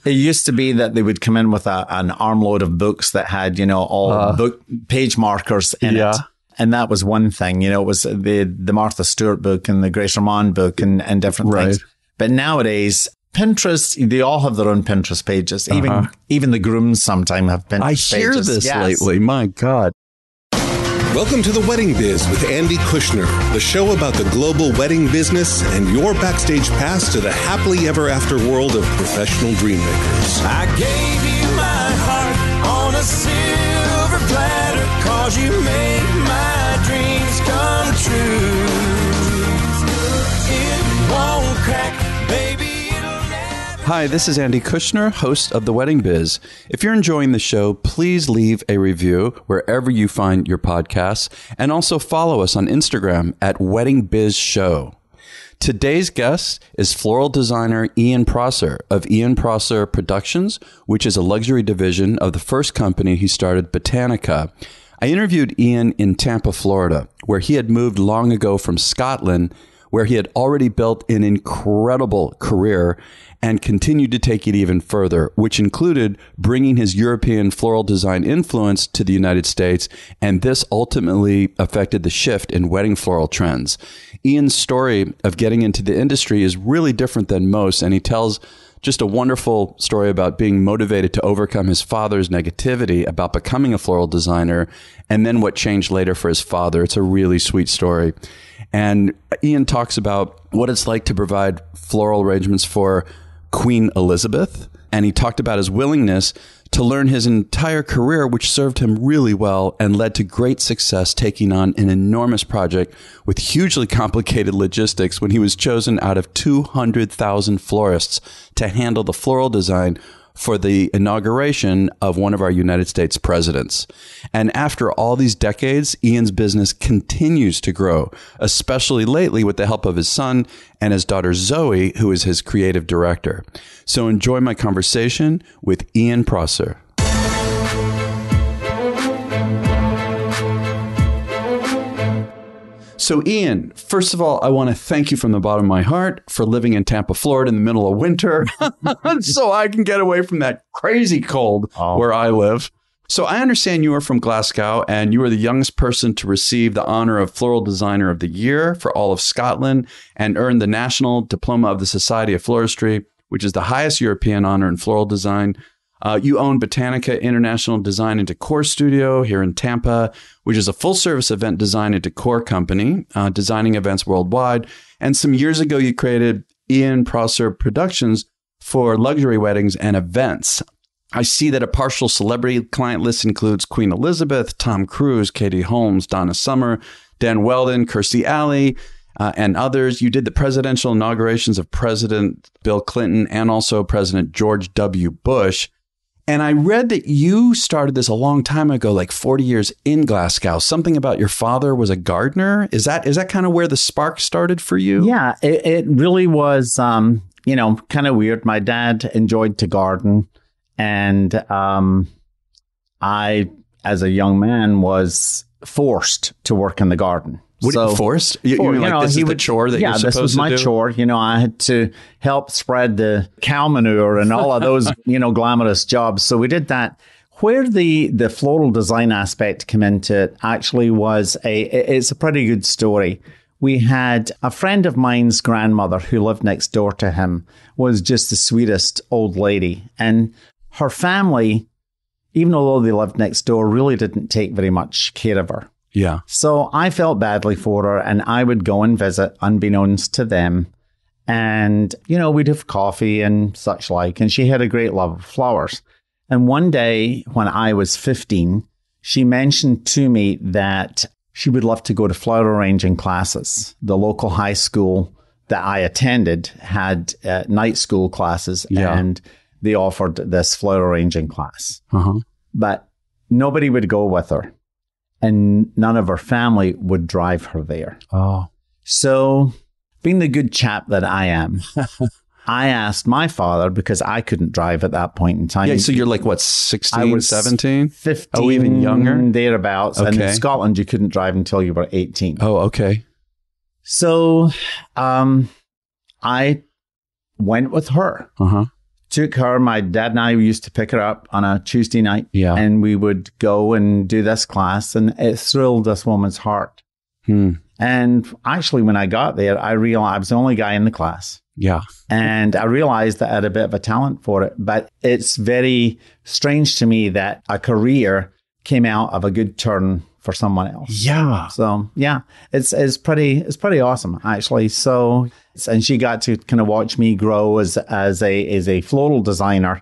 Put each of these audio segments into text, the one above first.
It used to be that they would come in with an armload of books that had, all book page markers in it. And that was one thing, it was the Martha Stewart book and the Grace Ormond book and different things. But nowadays, Pinterest, they all have their own Pinterest pages. Even the grooms sometimes have Pinterest pages. I hear this lately. My God. Welcome to The Wedding Biz with Andy Kushner, the show about the global wedding business and your backstage pass to the happily ever after world of professional dream makers. I gave you my heart on a silver platter, 'cause you made my dreams come true. It won't crack, baby. Hi, this is Andy Kushner, host of The Wedding Biz. If you're enjoying the show, please leave a review wherever you find your podcasts, and also follow us on Instagram at Wedding Biz Show. Today's guest is floral designer Ian Prosser of Ian Prosser Productions, which is a luxury division of the first company he started, Botanica. I interviewed Ian in Tampa, Florida, where he had moved long ago from Scotland, where he had already built an incredible career and continued to take it even further, which included bringing his European floral design influence to the United States, and this ultimately affected the shift in wedding floral trends. Ian's story of getting into the industry is really different than most, and he tells just a wonderful story about being motivated to overcome his father's negativity about becoming a floral designer, and then what changed later for his father. It's a really sweet story. And Ian talks about what it's like to provide floral arrangements for Queen Elizabeth. And he talked about his willingness to learn his entire career, which served him really well and led to great success, taking on an enormous project with hugely complicated logistics when he was chosen out of 200,000 florists to handle the floral design for the inauguration of one of our United States presidents. And after all these decades, Ian's business continues to grow, especially lately with the help of his son and his daughter Zoe, who is his creative director. So enjoy my conversation with Ian Prosser. So Ian, first of all, I want to thank you from the bottom of my heart for living in Tampa, Florida in the middle of winter so I can get away from that crazy cold where I live. So I understand you are from Glasgow and you are the youngest person to receive the honor of Floral Designer of the Year for all of Scotland and earn the National Diploma of the Society of Floristry, which is the highest European honor in floral design. You own Botanica International Design and Decor Studio here in Tampa, which is a full-service event design and decor company, designing events worldwide. And some years ago, you created Ian Prosser Productions for luxury weddings and events. I see that a partial celebrity client list includes Queen Elizabeth, Tom Cruise, Katie Holmes, Donna Summer, Dan Weldon, Kirstie Alley, and others. You did the presidential inaugurations of President Bill Clinton and also President George W. Bush. And I read that you started this a long time ago, like 40 years in Glasgow. Something about your father was a gardener. Is that kind of where the spark started for you? Yeah, it really was, kind of weird. My dad enjoyed to garden. And I, as a young man, was forced to work in the garden. Forced? You mean like this is the chore that you're supposed to do? Yeah, this was my chore. I had to help spread the cow manure and all of those, glamorous jobs. So we did that. Where the floral design aspect came into it actually was it's a pretty good story. We had a friend of mine's grandmother who lived next door to him, was just the sweetest old lady. And her family, even although they lived next door, really didn't take very much care of her. Yeah. So I felt badly for her and I would go and visit unbeknownst to them. And, we'd have coffee and such like. And she had a great love of flowers. And one day when I was 15, she mentioned to me that she would love to go to flower arranging classes. The local high school that I attended had night school classes and they offered this flower arranging class. But nobody would go with her. And none of her family would drive her there. Oh. So, being the good chap that I am, I asked my father, because I couldn't drive at that point in time. Yeah, so you're like, what, 16, 17? 15. Oh, even younger? Thereabouts. Okay. And in Scotland, you couldn't drive until you were 18. Oh, okay. So, I went with her took her, my dad and I used to pick her up on a Tuesday night. Yeah. And we would go and do this class, and it thrilled this woman's heart. And actually, when I got there, I realized I was the only guy in the class. Yeah. And I realized that I had a bit of a talent for it. But it's very strange to me that a career came out of a good turn for someone else. Yeah. So yeah, it's pretty awesome actually. So, and she got to kind of watch me grow as a floral designer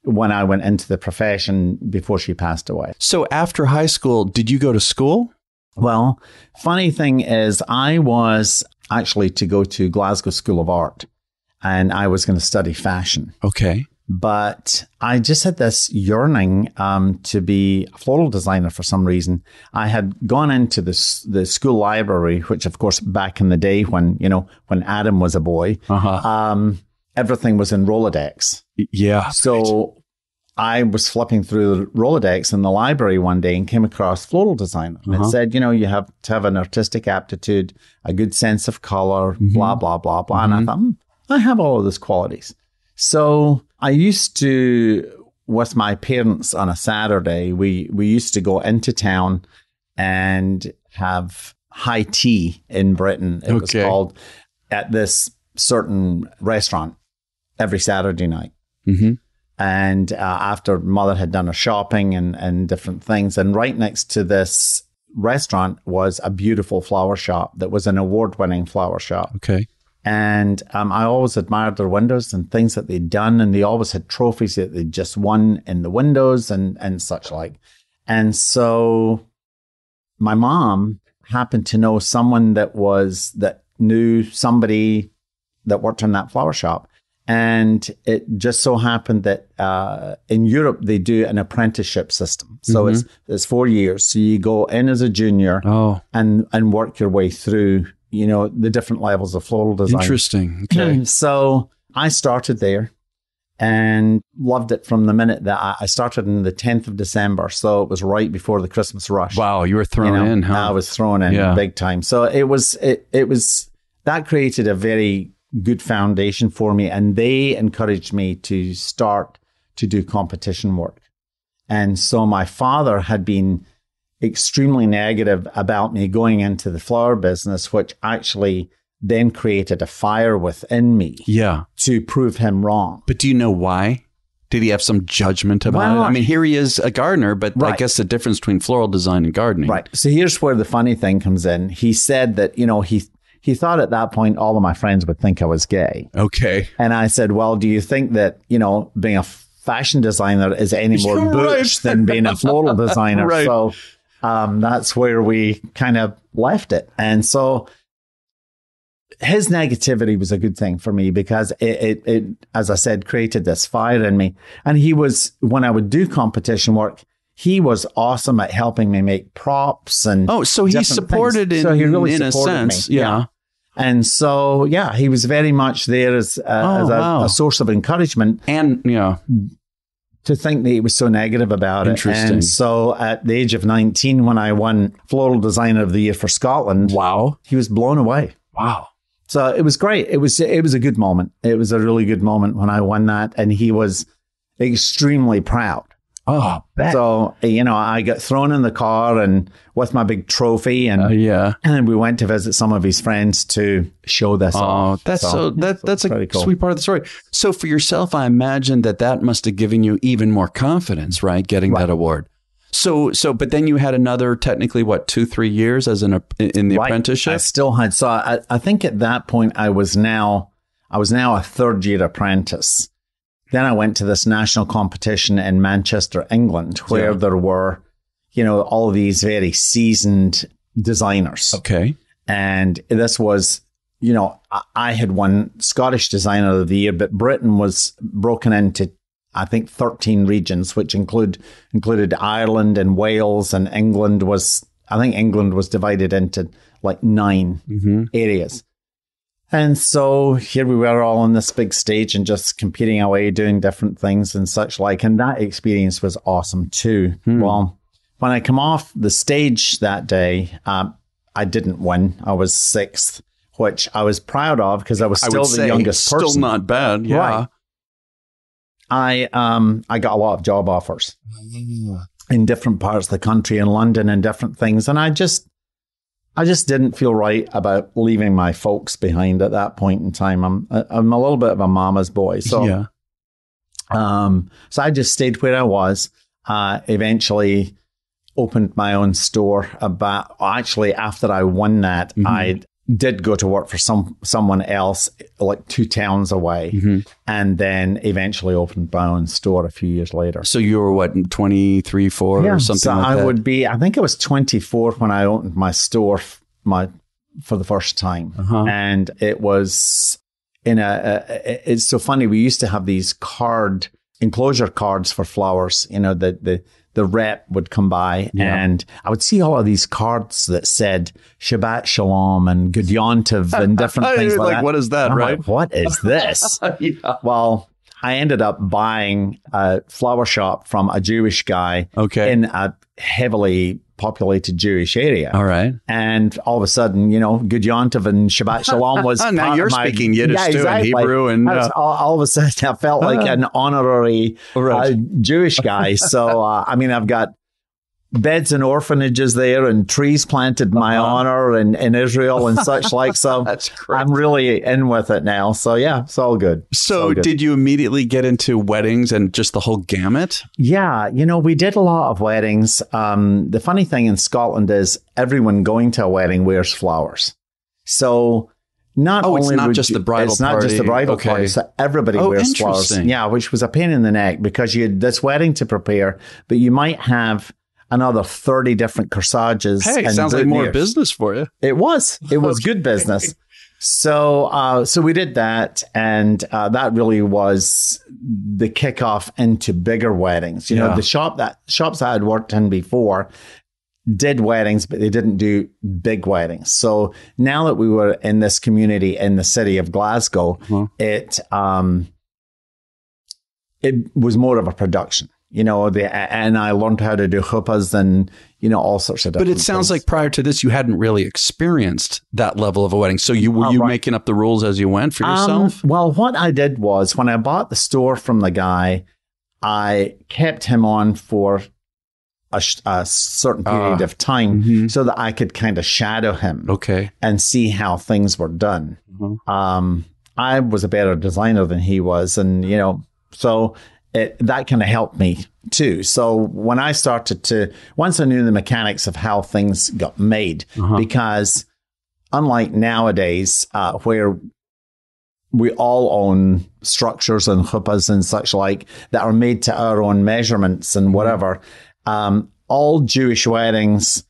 when I went into the profession before she passed away. So after high school, did you go to school? Well, funny thing is, I was actually to go to Glasgow School of Art, and I was going to study fashion. Okay. But I just had this yearning to be a floral designer for some reason. I had gone into the school library, which, of course, back in the day when Adam was a boy, everything was in Rolodex. Yeah. So I was flipping through the Rolodex in the library one day and came across floral design. And it said, you have to have an artistic aptitude, a good sense of color, blah, blah, blah, blah. And I thought, I have all of those qualities. So I used to, with my parents on a Saturday, we used to go into town and have high tea in Britain. It was called, at this certain restaurant every Saturday night. And after mother had done her shopping and different things, and right next to this restaurant was a beautiful flower shop that was an award-winning flower shop. Okay. And I always admired their windows and things that they'd done. And they always had trophies that they'd just won in the windows and such like. And so my mom happened to know someone that knew somebody that worked in that flower shop. And it just so happened that in Europe, they do an apprenticeship system. So it's 4 years. So you go in as a junior and work your way through, the different levels of floral design. Interesting. Okay. So I started there and loved it from the minute that I started in the 10th of December. So it was right before the Christmas rush. Wow. You were thrown in, huh? I was thrown in big time. So it was that created a very good foundation for me, and they encouraged me to start to do competition work. And so my father had been extremely negative about me going into the flower business, which actually then created a fire within me to prove him wrong. But do you know why? Did he have some judgment about it? I mean, here he is a gardener, but I guess the difference between floral design and gardening. Right. So here's where the funny thing comes in. He said that, he thought at that point all of my friends would think I was gay. Okay. And I said, well, do you think that, being a fashion designer is any more butch than being a floral designer? So that's where we kind of left it. And so his negativity was a good thing for me because it, as I said, created this fire in me. And he was, when I would do competition work, he was awesome at helping me make props and so he supported things. So he really in a sense, me. Yeah. And so, he was very much there as a source of encouragement. And, to think that he was so negative about it. Interesting. And so at the age of 19, when I won Floral Designer of the Year for Scotland, he was blown away. Wow. So it was great. It was a good moment. It was a really good moment when I won that. And he was extremely proud. Oh, bet. So, I got thrown in the car and with my big trophy and and we went to visit some of his friends to show this off. That's that's a cool, sweet part of the story. So for yourself, I imagine that must have given you even more confidence, right? Getting that award. So, but then you had another technically 2-3 years as in the apprenticeship? I still had. So I think at that point I was now a third year apprentice. Then I went to this national competition in Manchester, England, where there were, all these very seasoned designers. Okay. And this was, I had won Scottish Designer of the Year, but Britain was broken into, I think, 13 regions, which included Ireland and Wales, and England was divided into like 9 areas. And so here we were all on this big stage and just competing away, doing different things and such like. And that experience was awesome too. Well, when I come off the stage that day, I didn't win. I was 6th, which I was proud of because I was still the youngest person. Still not bad. Yeah. Right. I got a lot of job offers in different parts of the country, in London and different things. And I just didn't feel right about leaving my folks behind at that point in time. I'm a little bit of a mama's boy. So, so I just stayed where I was, eventually opened my own store actually after I won that, I did go to work for someone else like 2 towns away, and then eventually opened my own store a few years later. So you were what, 23, 4 or something like that? I would be, I think I was 24 when I opened my store for the first time. And it was it's so funny. We used to have these enclosure cards for flowers, you know, the rep would come by and I would see all of these cards that said Shabbat Shalom and Good Yontiv and different things like that. What is that, right? Like, what is this? Well, I ended up buying a flower shop from a Jewish guy in a heavily populated Jewish area. All right. And all of a sudden, you know, Good Yontiv and Shabbat Shalom was now you're speaking Yiddish too, and Hebrew. And all of a sudden, I felt like an honorary Jewish guy. So, I mean, I've got beds and orphanages there and trees planted in my honor in Israel and such like. So that's great. I'm really in with it now. So yeah, it's all good. So did you immediately get into weddings and just the whole gamut? Yeah. You know, we did a lot of weddings. The funny thing in Scotland is everyone going to a wedding wears flowers. So it's not just the bridal party. It's not just the bridal party. So everybody wears flowers. Yeah, which was a pain in the neck because you had this wedding to prepare, but you might have another 30 different corsages. Hey, it sounds like more business for you. It was good business. So we did that, and that really was the kickoff into bigger weddings. You know, the shops I had worked in before did weddings, but they didn't do big weddings. So now that we were in this community in the city of Glasgow, it was more of a production. You know, and I learned how to do chuppahs and, you know, all sorts of different But it sounds like prior to this, you hadn't really experienced that level of a wedding. So were you making up the rules as you went for yourself? Well, what I did was when I bought the store from the guy, I kept him on for a certain period of time so that I could kind of shadow him and see how things were done. I was a better designer than he was. And, you know, so that kind of helped me too. So when I started once I knew the mechanics of how things got made, because unlike nowadays, where we all own structures and chuppahs and such like that are made to our own measurements and whatever, all Jewish weddings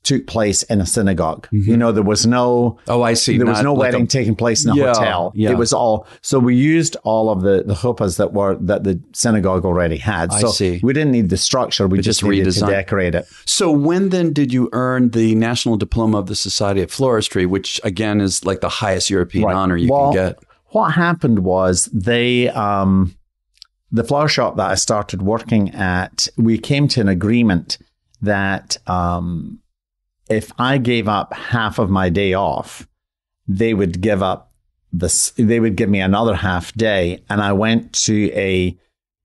took place in a synagogue. You know, there was no... Oh, I see. There was no wedding taking place in a hotel. It was all... So we used all of the chuppahs that the synagogue already had. So we didn't need the structure. We just needed to decorate it. So when then did you earn the National Diploma of the Society of Floristry, which again is like the highest European honor you can get? What happened was the flower shop that I started working at, we came to an agreement that... if I gave up half of my day off, they would give me another half day. And I went to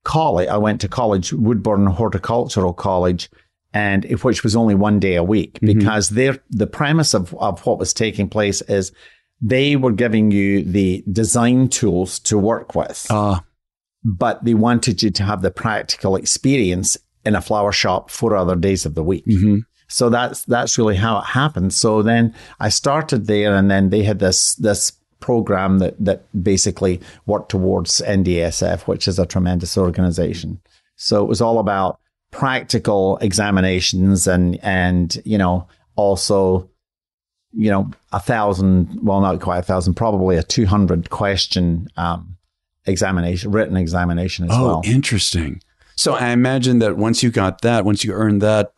college. I went to college, Woodburn Horticultural College, and which was only 1 day a week, because the premise of what was taking place is they were giving you the design tools to work with, but they wanted you to have the practical experience in a flower shop 4 other days of the week. So that's really how it happened. So then I started there, and then they had this program that basically worked towards NDSF, which is a tremendous organization. So it was all about practical examinations and you know, also, you know, 1,000, well, not quite 1,000, probably a 200 question written examination as well. Oh, interesting. So I imagine that once you earned that,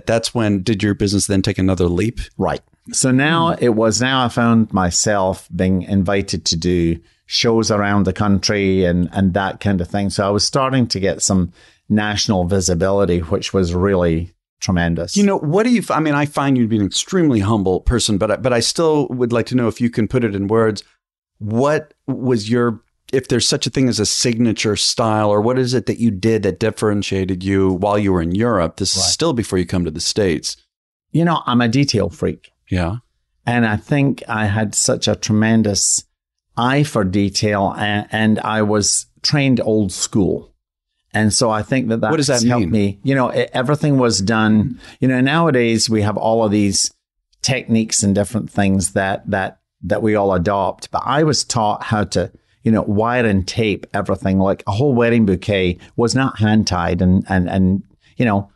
that's when did your business then take another leap? Right. So now I found myself being invited to do shows around the country and that kind of thing. So I was starting to get some national visibility, which was really tremendous. You know, I find you to be an extremely humble person, but I still would like to know if you can put it in words. What was your if there's such a thing as a signature style, or what is it that you did that differentiated you while you were in Europe? This is still before you come to the States. You know, I'm a detail freak. Yeah. And I think I had such a tremendous eye for detail, and I was trained old school. And so I think that what does that helped mean? Me. You know, everything was done. You know, nowadays we have all of these techniques and different things that we all adopt. But I was taught how to, you know, wire and tape everything. Like a whole wedding bouquet was not hand tied, and you know,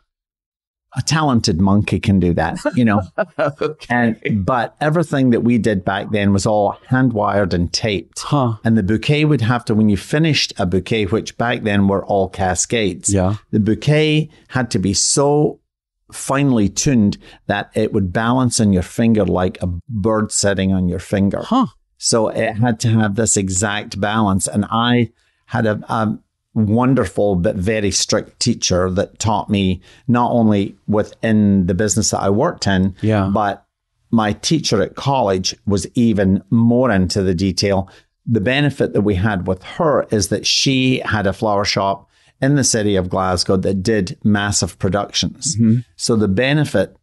a talented monkey can do that, you know. Okay. But everything that we did back then was all hand wired and taped. Huh. And the bouquet would have to, when you finished a bouquet, which back then were all cascades, the bouquet had to be so finely tuned that it would balance on your finger like a bird sitting on your finger. Huh. So it had to have this exact balance. And I had a wonderful but very strict teacher that taught me not only within the business that I worked in, but my teacher at college was even more into the detail. The benefit that we had with her is that she had a flower shop in the city of Glasgow that did massive productions. Mm-hmm. So the benefit,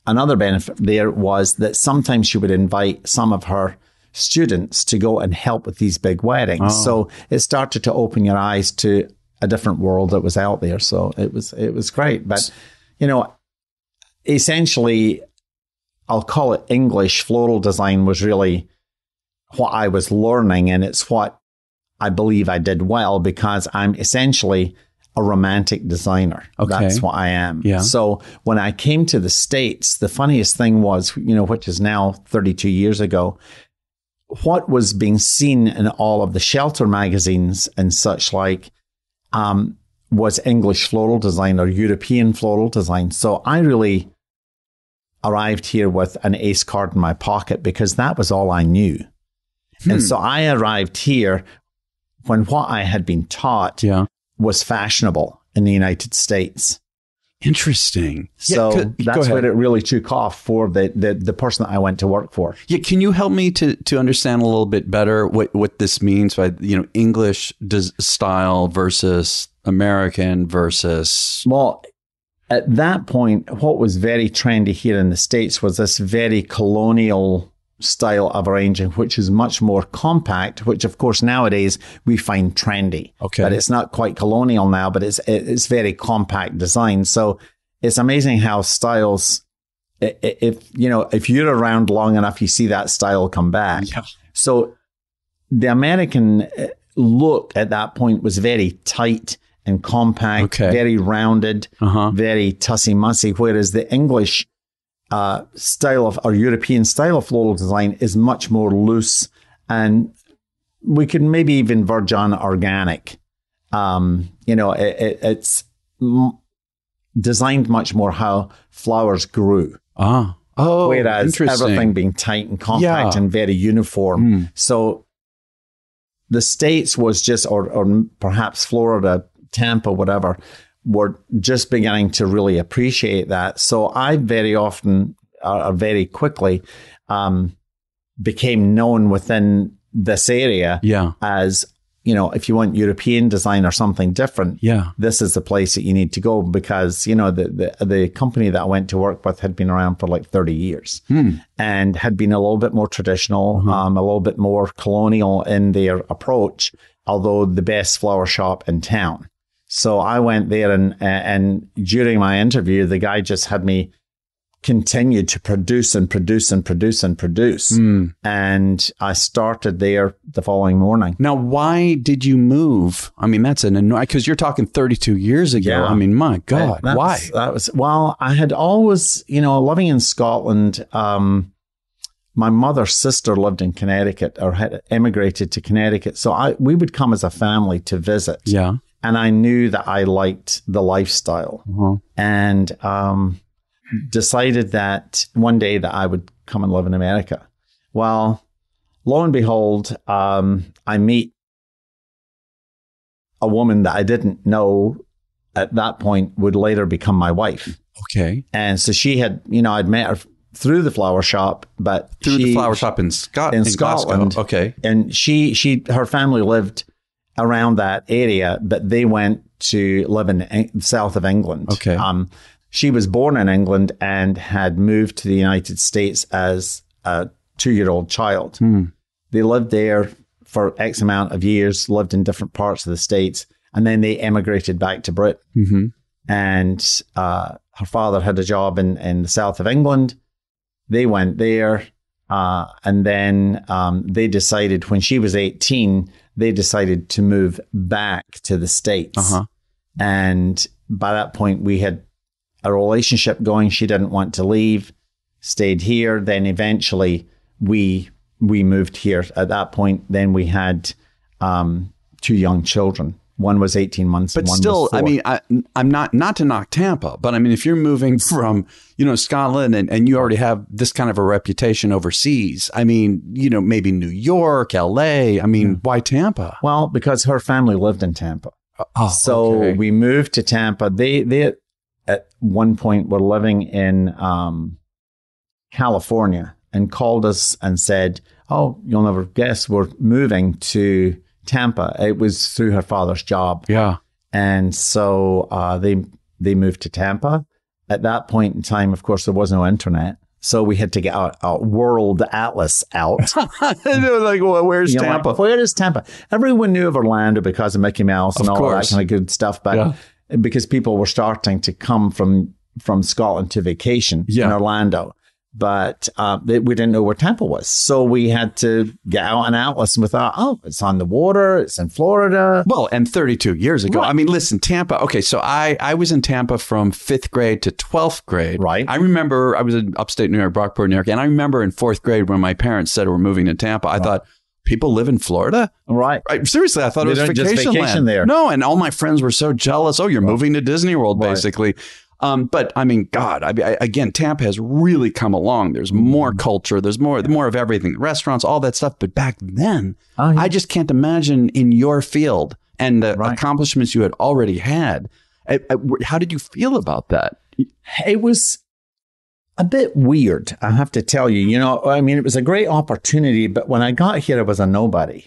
another benefit there was that sometimes she would invite some of her students to go and help with these big weddings. Oh. So it started to open your eyes to a different world that was out there. So it was great. But, you know, essentially, I'll call it English floral design was really what I was learning. And it's what I believe I did well, because I'm essentially a romantic designer. Okay. That's what I am. Yeah. So when I came to the States, the funniest thing was, you know, which is now 32 years ago, what was being seen in all of the shelter magazines and such like was English floral design or European floral design. So I really arrived here with an ace card in my pocket because that was all I knew. And so I arrived here when what I had been taught was fashionable in the United States. Interesting. So that's what it really took off for the person that I went to work for. Yeah, can you help me to understand a little bit better what this means by, you know, English style versus American versus... Well, at that point, what was very trendy here in the States was this very colonial style of arranging, which is much more compact, which of course nowadays we find trendy. Okay. But it's not quite colonial now, but it's very compact design. So it's amazing how styles, if you're around long enough, you see that style come back. Yeah. So the American look at that point was very tight and compact, very rounded, very tussy-mussy, whereas the English style of, or European style of floral design is much more loose, and we could maybe even verge on organic. It's designed much more how flowers grew. Whereas everything being tight and compact and very uniform. So the States was just, or perhaps Florida, Tampa, whatever, were just beginning to really appreciate that. So I very often, very quickly, became known within this area as, you know, if you want European design or something different, this is the place that you need to go, because, you know, the company that I went to work with had been around for like 30 years and had been a little bit more traditional, a little bit more colonial in their approach, although the best flower shop in town. So I went there, and during my interview, the guy just had me continue to produce and produce and produce and produce. And I started there the following morning. Now, why did you move? I mean, that's because you're talking 32 years ago. Yeah. I mean, my God, why? Well, I had always, you know, living in Scotland, my mother's sister lived in Connecticut, or had emigrated to Connecticut. So we would come as a family to visit. Yeah. And I knew that I liked the lifestyle, and decided that one day that I would come and live in America. Well, lo and behold, I meet a woman that I didn't know at that point would later become my wife. Okay. And so she had, you know, I'd met her through the flower shop, but the flower shop in Scotland. Okay. And her family lived around that area, but they went to live in the south of England. Okay. She was born in England and had moved to the United States as a 2-year-old child. They lived there for X amount of years, lived in different parts of the States, and then they emigrated back to Britain. And her father had a job in the south of England. They went there, and then they decided when she was 18, they decided to move back to the States. And by that point, we had a relationship going. She didn't want to leave, stayed here. Then eventually we moved here. At that point, then we had 2 young children. One was 18 months. But and one still, was 4. I mean, I'm not to knock Tampa, but I mean, if you're moving from, Scotland and you already have this kind of a reputation overseas, I mean, maybe New York, LA, I mean, why Tampa? Well, because her family lived in Tampa. So okay. we moved to Tampa. They at one point were living in California and called us and said, "Oh, you'll never guess, we're moving to Tampa." It was through her father's job. Yeah. And so they moved to Tampa. At that point in time, of course, there was no internet. So we had to get a world atlas out. Like, well, where's Tampa? Like, where is Tampa? Everyone knew of Orlando because of Mickey Mouse and all that kind of good stuff. But because people were starting to come from Scotland to vacation in Orlando. But we didn't know where Tampa was. So we had to get out an atlas and we thought, oh, it's on the water. It's in Florida. Well, and 32 years ago. Right. I mean, listen, Tampa. Okay, so I was in Tampa from 5th grade to 12th grade. Right. I remember I was in upstate New York, Brockport, New York. And I remember in 4th grade when my parents said we're moving to Tampa, I thought, people live in Florida? Right. Seriously, I thought it was vacation land. There. No, and all my friends were so jealous. Oh, you're moving to Disney World, basically. But I mean, God, again, Tampa has really come along. There's more culture. There's more of everything, restaurants, all that stuff. But back then, I just can't imagine in your field and the accomplishments you had already had. How did you feel about that? It was a bit weird, I have to tell you. I mean, it was a great opportunity, but when I got here, I was a nobody.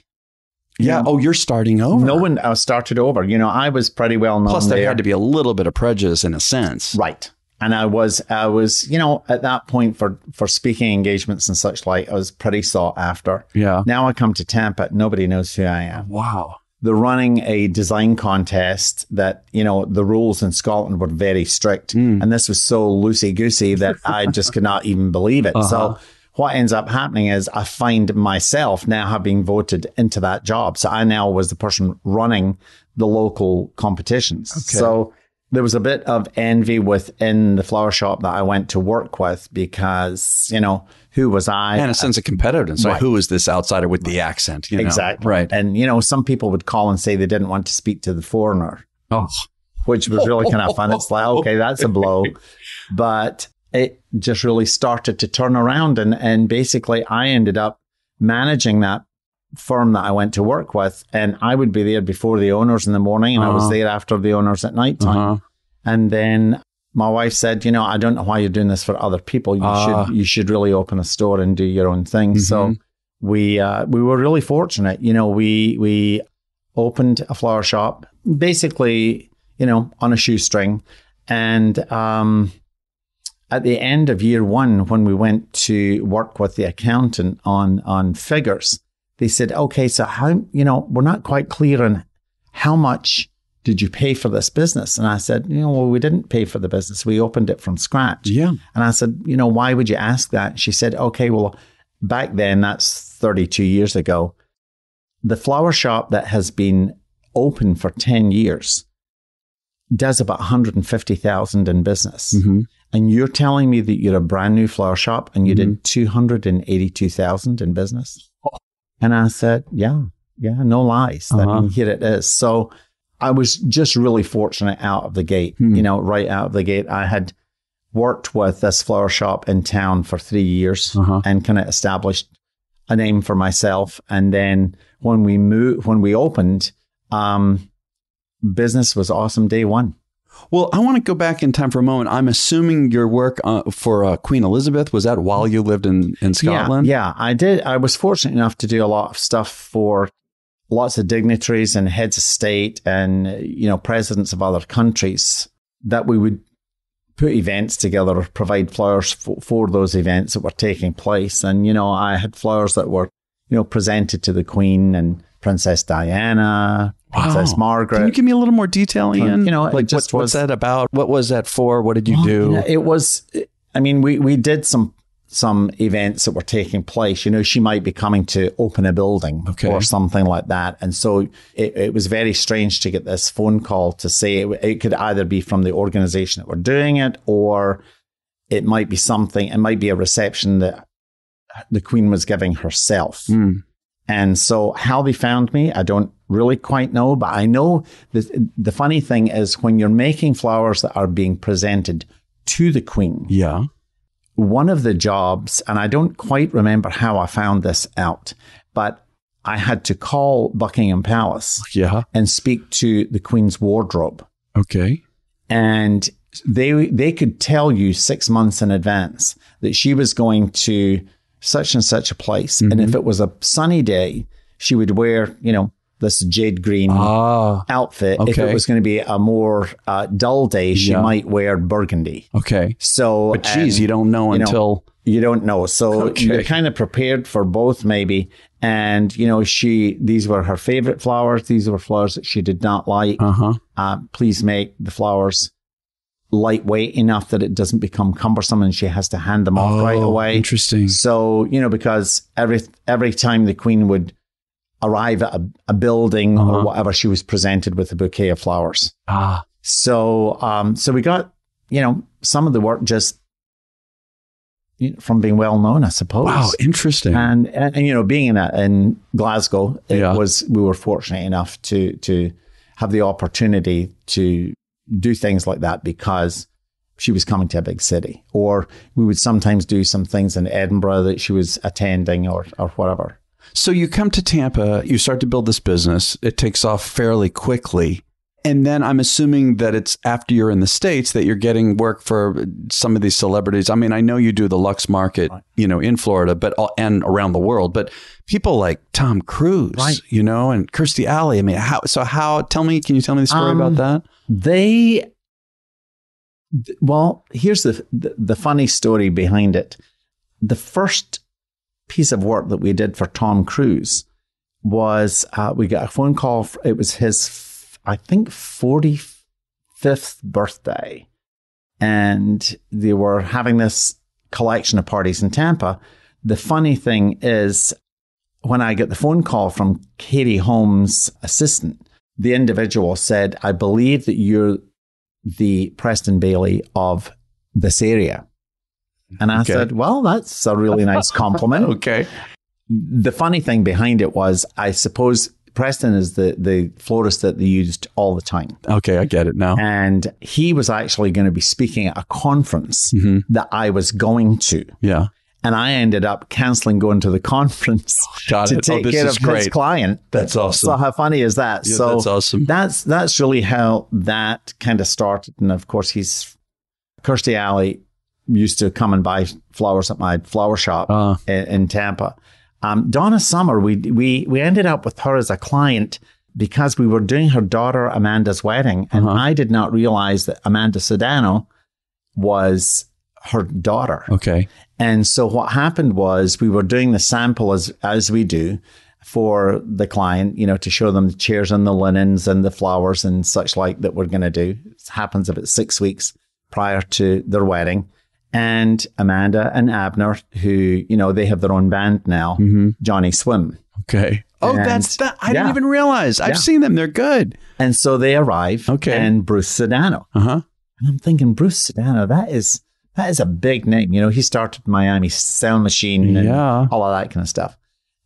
Yeah. Oh, you're starting over. No one started over. I was pretty well known. Plus, there had to be a little bit of prejudice in a sense. Right. And I was, at that point for speaking engagements and such like, I was pretty sought after. Yeah. Now I come to Tampa, nobody knows who I am. Wow. They're running a design contest that, the rules in Scotland were very strict. And this was so loosey-goosey that I just could not even believe it. So what ends up happening is I find myself now having voted into that job. So I now was the person running the local competitions. Okay. So there was a bit of envy within the flower shop that I went to work with because, who was I? And a sense of competitiveness. Right. Who is this outsider with the accent? Exactly. Right. And, some people would call and say they didn't want to speak to the foreigner. Oh. Which was really kind of fun. It's like, okay, that's a blow. But it just really started to turn around. And basically, I ended up managing that firm that I went to work with. And I would be there before the owners in the morning, and I was there after the owners at nighttime. And then my wife said, I don't know why you're doing this for other people. You should really open a store and do your own thing. So we were really fortunate. We opened a flower shop, basically, on a shoestring. And at the end of year one, when we went to work with the accountant on figures, they said, okay, so how, we're not quite clear on how much did you pay for this business? And I said, well, we didn't pay for the business. We opened it from scratch. Yeah. And I said, why would you ask that? She said, okay, well, back then, that's 32 years ago, the flower shop that has been open for 10 years does about 150,000 in business. And you're telling me that you're a brand new flower shop and you did 282,000 in business? And I said, yeah, no lies. I mean, here it is. So I was just really fortunate out of the gate, right out of the gate. I had worked with this flower shop in town for 3 years and kind of established a name for myself. And then when we opened, business was awesome day one. Well, I want to go back in time for a moment. I'm assuming your work for Queen Elizabeth, was that while you lived in Scotland? Yeah, I did. I was fortunate enough to do a lot of stuff for lots of dignitaries and heads of state and, presidents of other countries, that we would put events together, or provide flowers for those events that were taking place. And, I had flowers that were, presented to the Queen and Princess Diana, Princess Margaret. Can you give me a little more detail, Ian? What's that about? What was that for? What did you do? It was, we did some events that were taking place. She might be coming to open a building or something like that. And so it was very strange to get this phone call to say it could either be from the organization that were doing it, or it might be a reception that the Queen was giving herself. And so how they found me, I don't really quite know, but I know the funny thing is when you're making flowers that are being presented to the Queen. Yeah. One of the jobs, and I don't quite remember how I found this out, but I had to call Buckingham Palace and speak to the Queen's wardrobe. Okay. And they could tell you 6 months in advance that she was going to such and such a place. And if it was a sunny day, she would wear, this jade green outfit. Okay. If it was going to be a more dull day, she might wear burgundy. Okay. So, but geez, you don't know until... You don't know. So you're kind of prepared for both maybe. And, these were her favorite flowers. These were flowers that she did not like. Please make the flowers lightweight enough that it doesn't become cumbersome and she has to hand them off right away. Interesting. So, because every time the Queen would arrive at a building or whatever, she was presented with a bouquet of flowers. So we got, some of the work just from being well known, I suppose. Wow, interesting. And being in Glasgow, we were fortunate enough to have the opportunity to do things like that because she was coming to a big city. Or we would sometimes do some things in Edinburgh that she was attending or whatever. So you come to Tampa, you start to build this business. It takes off fairly quickly. And then I'm assuming that it's after you're in the States that you're getting work for some of these celebrities. I mean, I know you do the Lux Market, in Florida, and around the world, but people like Tom Cruise, and Kirstie Alley. I mean, can you tell me the story about that? Here's the funny story behind it. The first piece of work that we did for Tom Cruise was we got a phone call. It was his, I think, 45th birthday. And they were having this collection of parties in Tampa. The funny thing is, when I get the phone call from Katie Holmes' assistant, the individual said, I believe that you're the Preston Bailey of this area. And I said, well, that's a really nice compliment. Okay. The funny thing behind it was, I suppose Preston is the florist that they used all the time. Okay, I get it now. And he was actually going to be speaking at a conference that I was going to. Yeah. And I ended up canceling going to the conference to take care of his client. That's awesome. So how funny is that? Yeah, so that's awesome. That's really how that kind of started. And of course, Kirstie Alley used to come and buy flowers at my flower shop in Tampa. Donna Summer, we ended up with her as a client because we were doing her daughter Amanda's wedding. And I did not realize that Amanda Sedano was her daughter. Okay. And so what happened was we were doing the sample as we do for the client, to show them the chairs and the linens and the flowers and such like that we're going to do. It happens about 6 weeks prior to their wedding. And Amanda and Abner, who, they have their own band now, Johnny Swim. Okay. Oh, and that's that. I didn't even realize. I've seen them. They're good. And so they arrive. Okay. And Bruce Sedano. And I'm thinking, Bruce Sedano, that is a big name. He started Miami Sound Machine and all of that kind of stuff.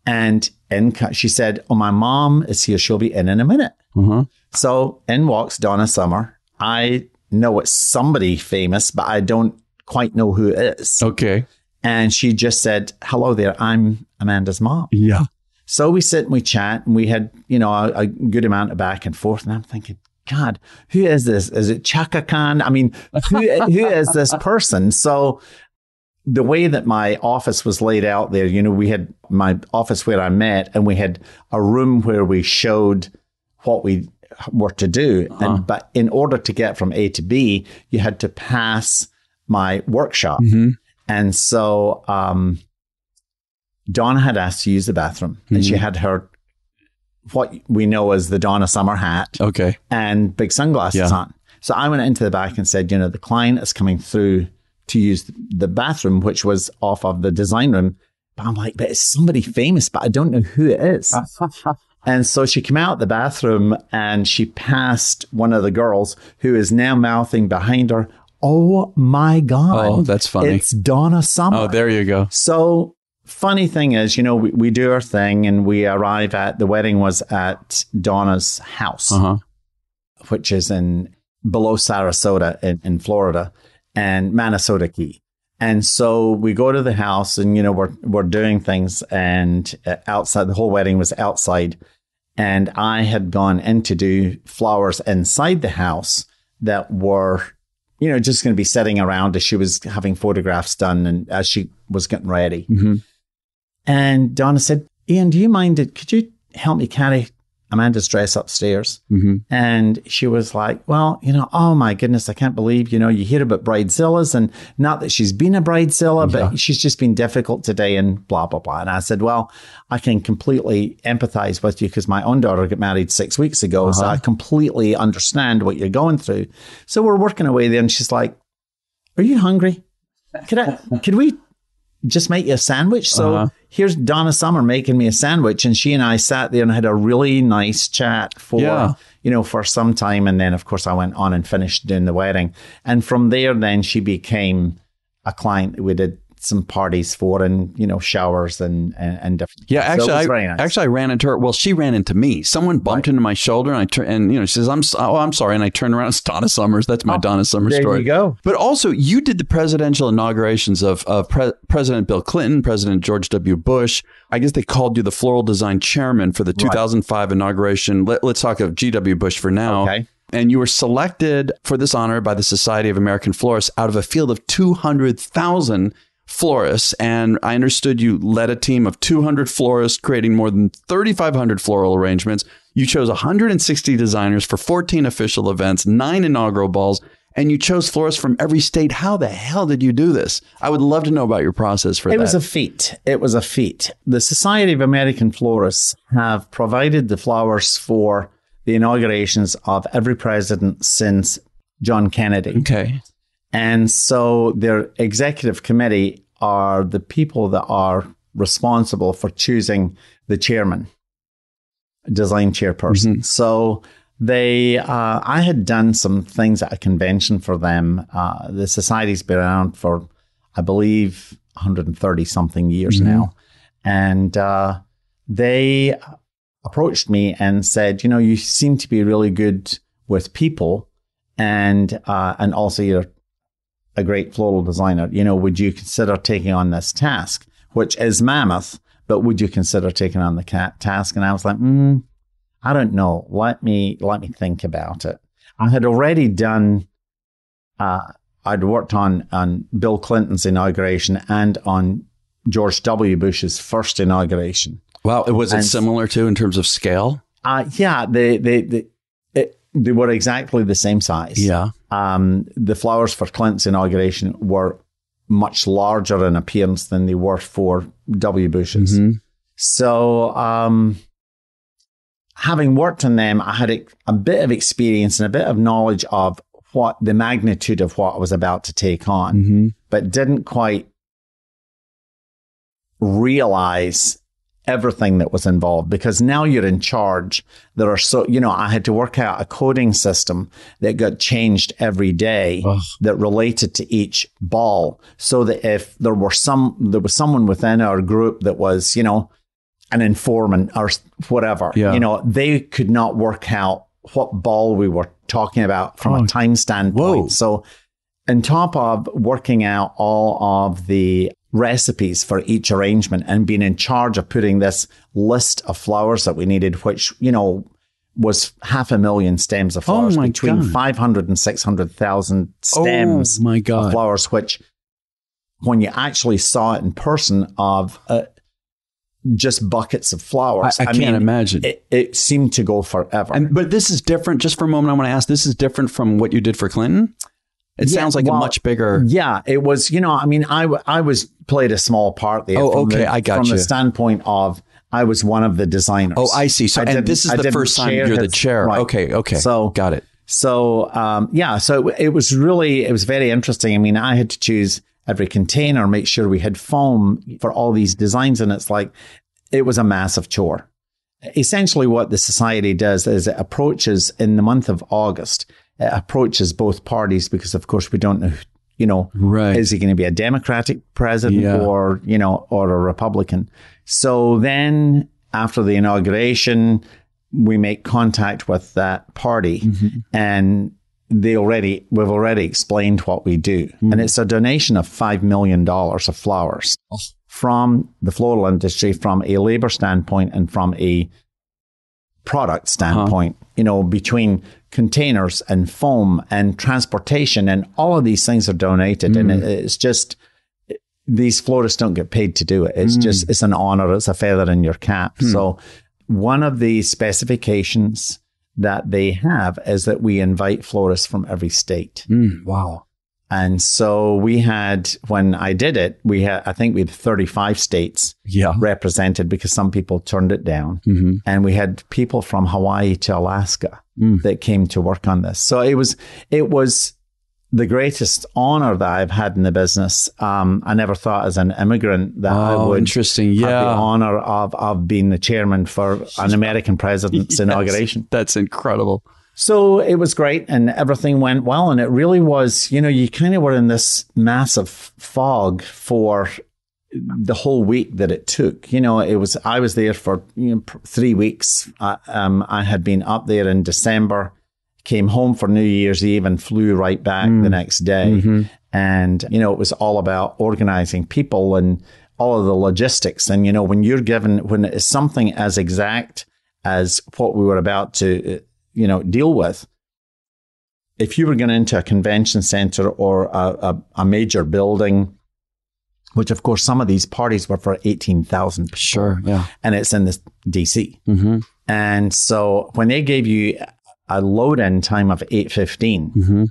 And she said, oh, my mom is here. She'll be in a minute. So in walks Donna Summer. I know it's somebody famous, but I don't quite know who it is. Okay. And she just said, hello there, I'm Amanda's mom. Yeah. So we sit and we chat and we had, a good amount of back and forth. And I'm thinking, God, who is this? Is it Chaka Khan? I mean, who is this person? So the way that my office was laid out there, we had my office where I met, and we had a room where we showed what we were to do. But in order to get from A to B, you had to pass my workshop. And so Donna had asked to use the bathroom, and she had her, what we know as the Donna summer hat, and big sunglasses on. So I went into the back and said, the client is coming through to use the bathroom, which was off of the design room. But I'm like, but it's somebody famous, but I don't know who it is. And so she came out the bathroom and she passed one of the girls, who is now mouthing behind her, "Oh my God. Oh, that's funny. It's Donna Summer." Oh, there you go. So funny thing is, we do our thing, and we arrive the wedding was at Donna's house, which is below Sarasota in Florida, and Manasota Key. And so we go to the house, and, we're doing things, and outside, the whole wedding was outside. And I had gone in to do flowers inside the house that were, just going to be sitting around as she was having photographs done and as she was getting ready. And Donna said, "Ian, do you mind? Could you help me carry Amanda's dress upstairs?" And she was like, "Well, oh my goodness, I can't believe, you hear about bridezillas, and not that she's been a bridezilla, but she's just been difficult today and blah, blah, blah." And I said, "Well, I can completely empathize with you because my own daughter got married 6 weeks ago. So I completely understand what you're going through." So we're working away there, and she's like, "Are you hungry? Could we just make you a sandwich?" So here's Donna Summer making me a sandwich, and she and I sat there and had a really nice chat for some time. And then, of course, I went on and finished doing the wedding. And from there, then she became a client that we did some parties for, and showers and different. Yeah, actually, so it was very nice. I ran into her. Well, she ran into me. Someone bumped into my shoulder, and I turned, and she says, I'm sorry," and I turned around. It's Donna Summers. That's my Donna Summers story. There you go. But also, you did the presidential inaugurations of President Bill Clinton, President George W. Bush. I guess they called you the floral design chairman for the 2005 inauguration. Let's talk of G.W. Bush for now. Okay. And you were selected for this honor by the Society of American Florists out of a field of 200,000 florists. And I understood you led a team of 200 florists, creating more than 3,500 floral arrangements. You chose 160 designers for 14 official events, 9 inaugural balls, and you chose florists from every state. How the hell did you do this? I would love to know about your process for that. It was a feat. The Society of American Florists have provided the flowers for the inaugurations of every president since John Kennedy. Okay. And so their executive committee are the people that are responsible for choosing the chairman, design chairperson. So I had done some things at a convention for them. The society's been around for, I believe, 130 something years now. And they approached me and said, you seem to be really good with people, and also you're a great floral designer. Would you consider taking on this task, which is mammoth, but would you consider taking on the task? And I was like, I don't know. Let me think about it. I had already done, I'd worked on Bill Clinton's inauguration and on George W. Bush's first inauguration. Wow. Was it similar too in terms of scale? Yeah, they were exactly the same size. Yeah. The flowers for Clinton's inauguration were much larger in appearance than they were for W. Bush's. So, having worked on them, I had a bit of experience and a bit of knowledge of what the magnitude of what I was about to take on, but didn't quite realize everything that was involved, because now you're in charge. There are I had to work out a coding system that got changed every day that related to each ball, so that if there was someone within our group that was, an informant or whatever, they could not work out what ball we were talking about from a time standpoint. So on top of working out all of the recipes for each arrangement and being in charge of putting this list of flowers that we needed, which, was 500,000 stems of flowers, between 500 and 600,000 stems of flowers, which when you actually saw it in person of just buckets of flowers. I can't imagine. It seemed to go forever. But this is different. Just for a moment, I want to ask, this is different from what you did for Clinton? It sounds like a much bigger... Yeah, it was, I played a small part there. Oh, okay, I got you. From the standpoint of, I was one of the designers. Oh, I see. So, and this is the first time you're the chair. Right. Okay. So, got it. So, so it was very interesting. I mean, I had to choose every container, make sure we had foam for all these designs. And it was a massive chore. Essentially what the society does is it approaches in the month of August, it approaches both parties because of course we don't know, right. Is he going to be a Democratic president or a Republican? So then after the inauguration, we make contact with that party and we've already explained what we do. And it's a donation of $5 million of flowers from the floral industry, from a labor standpoint and from a product standpoint, between containers and foam and transportation and all of these things are donated. And it's just, these florists don't get paid to do it. It's just, it's an honor. It's a feather in your cap. So one of the specifications that they have is that we invite florists from every state. Wow. And so we had, when I did it, I think we had 35 states represented because some people turned it down. And we had people from Hawaii to Alaska that came to work on this. So it was the greatest honor that I've had in the business. I never thought as an immigrant that I would have the honor of being the chairman for an American president's inauguration. That's incredible. So it was great and everything went well. And it really was, you kind of were in this massive fog for the whole week that it took. I was there for 3 weeks. I had been up there in December, came home for New Year's Eve and flew right back the next day. And, it was all about organizing people and all of the logistics. And, when it's something as exact as what we were about to, deal with, if you were going into a convention center or a major building, which of course some of these parties were for 18,000 people. Sure, yeah. And it's in this DC. And so when they gave you a load-in time of 8:15,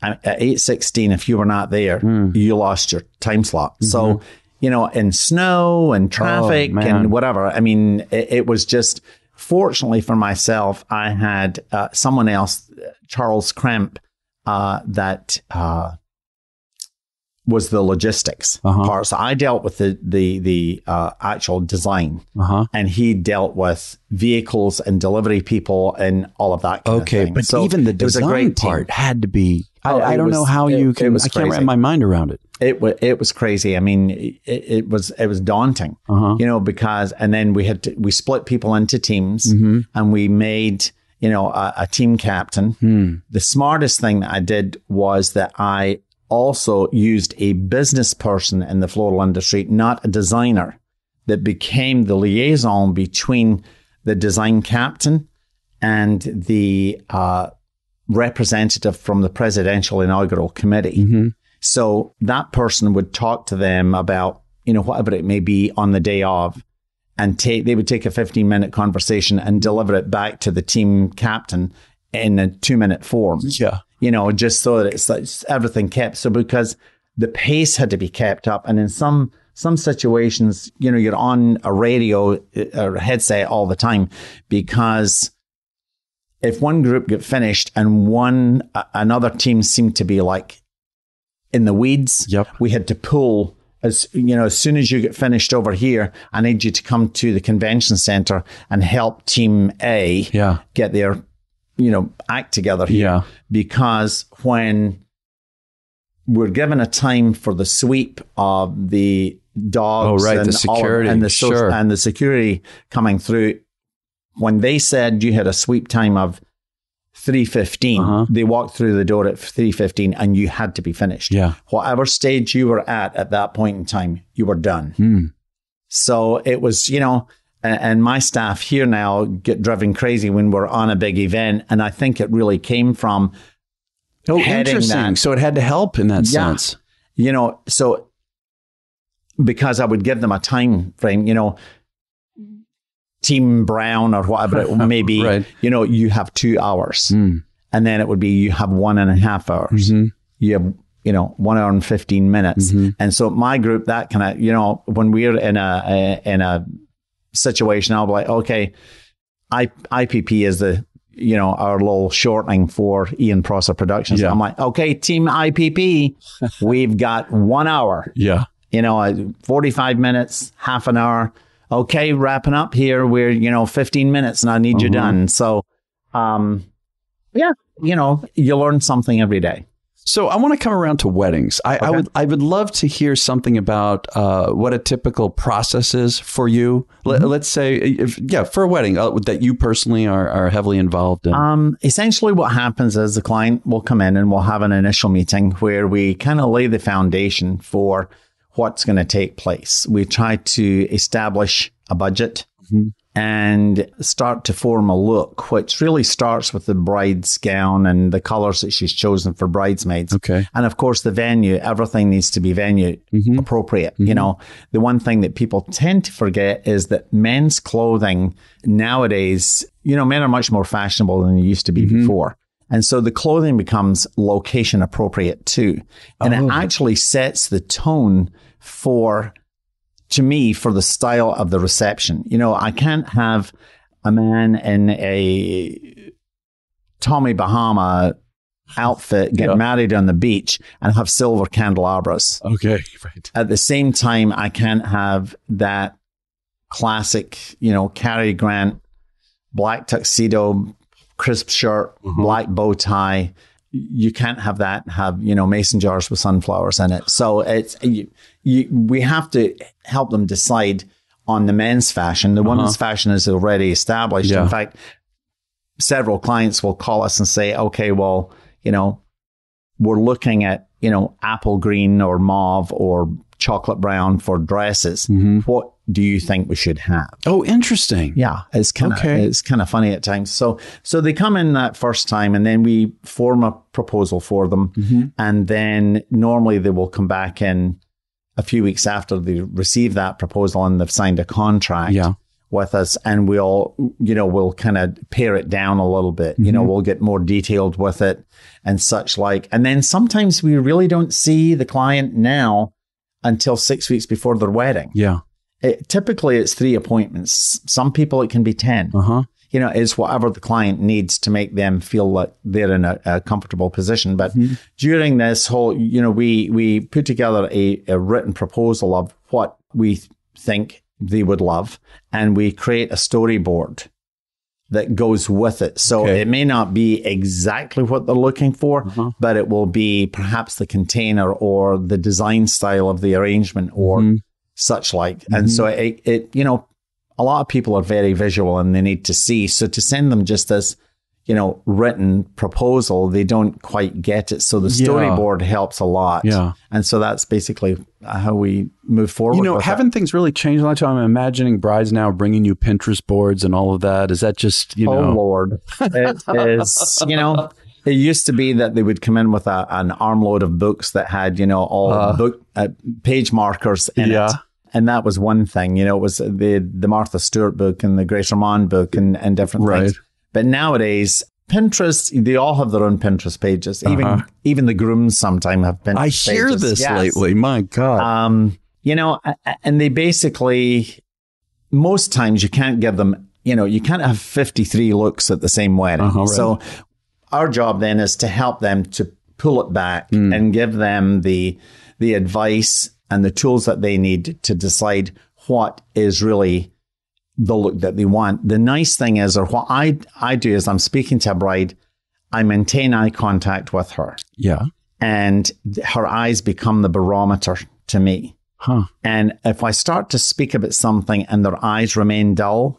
at 8:16, if you were not there, you lost your time slot. So, in snow and traffic and whatever, I mean, it was just... Fortunately for myself, I had someone else, Charles Kremp, that was the logistics part. So I dealt with the actual design, and he dealt with vehicles and delivery people and all of that kind of thing. But so even the design part had to be... I don't know how you can... I can't wrap my mind around it. It was crazy. I mean, it was daunting, because, and then we split people into teams and we made, a team captain. The smartest thing that I did was that I also used a business person in the floral industry, not a designer, that became the liaison between the design captain and the representative from the Presidential Inaugural Committee. So that person would talk to them about, whatever it may be on the day of, and they would take a 15-minute conversation and deliver it back to the team captain in a 2-minute form. Yeah. Just so that it's everything kept. So because the pace had to be kept up. And in some situations, you're on a radio or a headset all the time, because if one group get finished and another team seemed to be like in the weeds, we had to pull as soon as you get finished over here, I need you to come to the convention center and help team A get their, act together here. Because when we're given a time for the sweep of the dogs and the security and the security coming through, when they said you had a sweep time of 3:15, they walked through the door at 3:15 and you had to be finished. Whatever stage you were at that point in time, you were done. So it was, and my staff here now get driven crazy when we're on a big event. And I think it really came from interesting. So it had to help in that sense. So because I would give them a time frame, Team Brown or whatever it may be, Right. You have 2 hours. And then it would be you have 1.5 hours. You have, 1 hour and 15 minutes. And so my group, that kind of, when we're in a situation, I'll be like, okay, IPP is our little shortening for Ian Prosser Productions. Yeah. I'm like, okay, Team IPP, we've got 1 hour. Yeah. 45 minutes, half an hour. Okay, wrapping up here. We're, 15 minutes and I need you done. So, you learn something every day. So I want to come around to weddings. I would love to hear something about what a typical process is for you. Let's say, for a wedding that you personally are heavily involved in. Essentially what happens is the client will come in and we'll have an initial meeting where we kind of lay the foundation for what's going to take place. We try to establish a budget and start to form a look, which really starts with the bride's gown and the colors that she's chosen for bridesmaids. Okay. And of course, the venue, everything needs to be venue appropriate. The one thing that people tend to forget is that men's clothing nowadays, men are much more fashionable than they used to be before. And so the clothing becomes location appropriate too. And it actually sets the tone to me, for the style of the reception. I can't have a man in a Tommy Bahama outfit get married on the beach and have silver candelabras. Okay, right. At the same time, I can't have that classic, Cary Grant, black tuxedo, crisp shirt, black bow tie. You can't have that and have, mason jars with sunflowers in it. So we have to help them decide on the men's fashion. The women's fashion is already established. Yeah. In fact, several clients will call us and say, okay, well, we're looking at, apple green or mauve or chocolate brown for dresses. What do you think we should have? Oh, interesting. Yeah, it's kind of funny at times. So they come in that first time, and then we form a proposal for them, and then normally they will come back in a few weeks after they receive that proposal and they've signed a contract with us, and we'll kind of pare it down a little bit. We'll get more detailed with it and such like. And then sometimes we really don't see the client now until 6 weeks before their wedding. Yeah. Typically, it's 3 appointments. Some people, it can be 10. It's whatever the client needs to make them feel like they're in a comfortable position. But during this whole, we put together a written proposal of what we think they would love, and we create a storyboard that goes with it. So it may not be exactly what they're looking for, but it will be perhaps the container or the design style of the arrangement or such like. And so it a lot of people are very visual and they need to see. So to send them just this, written proposal, they don't quite get it. So the storyboard helps a lot. Yeah. And so that's basically how we move forward. Haven't things really changed a lot? I'm imagining brides now bringing you Pinterest boards and all of that. Is that just, Oh, Lord. It is, it used to be that they would come in with an armload of books that had, all book page markers in it. And that was one thing, it was the Martha Stewart book and the Grace Ormond book and different things. But nowadays, Pinterest, they all have their own Pinterest pages. Even the grooms sometimes have Pinterest pages. I hear this lately. My God. And they basically, most times you can't give them, you can't have 53 looks at the same wedding. So our job then is to help them to pull it back and give them the advice and the tools that they need to decide what is really the look that they want. The nice thing is, or what I do is I'm speaking to a bride, I maintain eye contact with her. Yeah. And her eyes become the barometer to me. And if I start to speak about something and their eyes remain dull,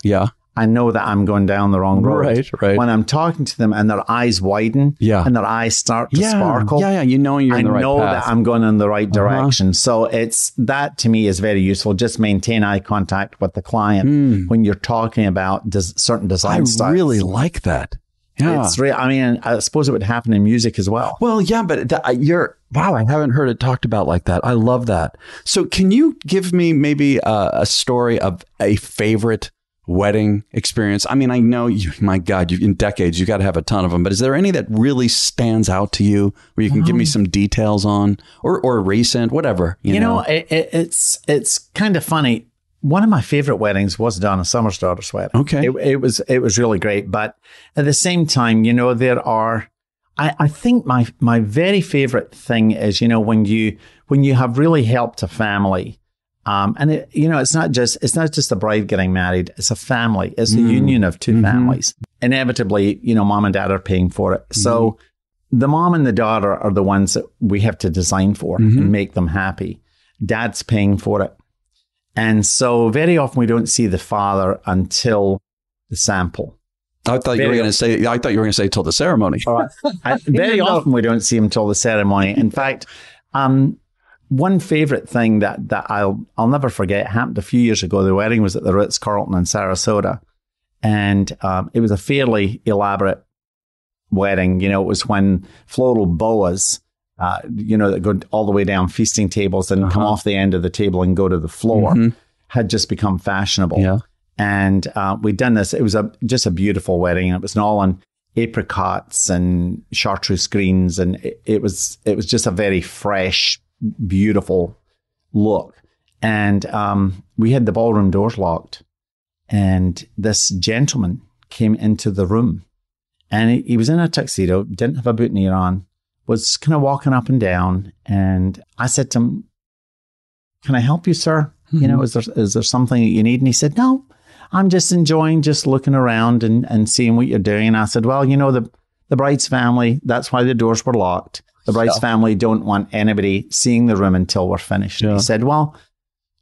I know that I'm going down the wrong road. Right. When I'm talking to them and their eyes widen and their eyes start to sparkle. You're in the right path. I know that I'm going in the right direction. So that to me is very useful. Just maintain eye contact with the client when you're talking about certain design styles. I really like that. Yeah. It's real. I mean, I suppose it would happen in music as well. Well, yeah, but wow, I haven't heard it talked about like that. I love that. So can you give me maybe a story of a favorite wedding experience? I mean, I know my God, in decades, you got to have a ton of them, but is there any that really stands out to you where you can give me some details on or recent, whatever? You know? It's kind of funny. One of my favorite weddings was Donna Summer's daughter's wedding. Okay. It was really great. But at the same time, there are, I think my very favorite thing is, when you have really helped a family, and it's not just the bride getting married. It's a family. It's a union of two families. Inevitably, mom and dad are paying for it. So the mom and the daughter are the ones that we have to design for and make them happy. Dad's paying for it. And so very often we don't see the father until the sample. I thought you were going to say till the ceremony. Very often we don't see him till the ceremony. In fact, one favorite thing that I'll never forget happened a few years ago. The wedding was at the Ritz-Carlton in Sarasota, and it was a fairly elaborate wedding. It was when floral boas, that go all the way down feasting tables and come off the end of the table and go to the floor, had just become fashionable. Yeah. And we'd done this. It was just a beautiful wedding. And it was all on apricots and chartreuse greens. And it was just a very fresh, beautiful look. And we had the ballroom doors locked. And this gentleman came into the room. And he was in a tuxedo, didn't have a boutonniere on, was kind of walking up and down. And I said to him, "Can I help you, sir? Is there something that you need?" And he said, "No, I'm just enjoying just looking around and seeing what you're doing." And I said, "Well, the bride's family, that's why the doors were locked. The bride's family don't want anybody seeing the room until we're finished." Yeah. He said, "Well,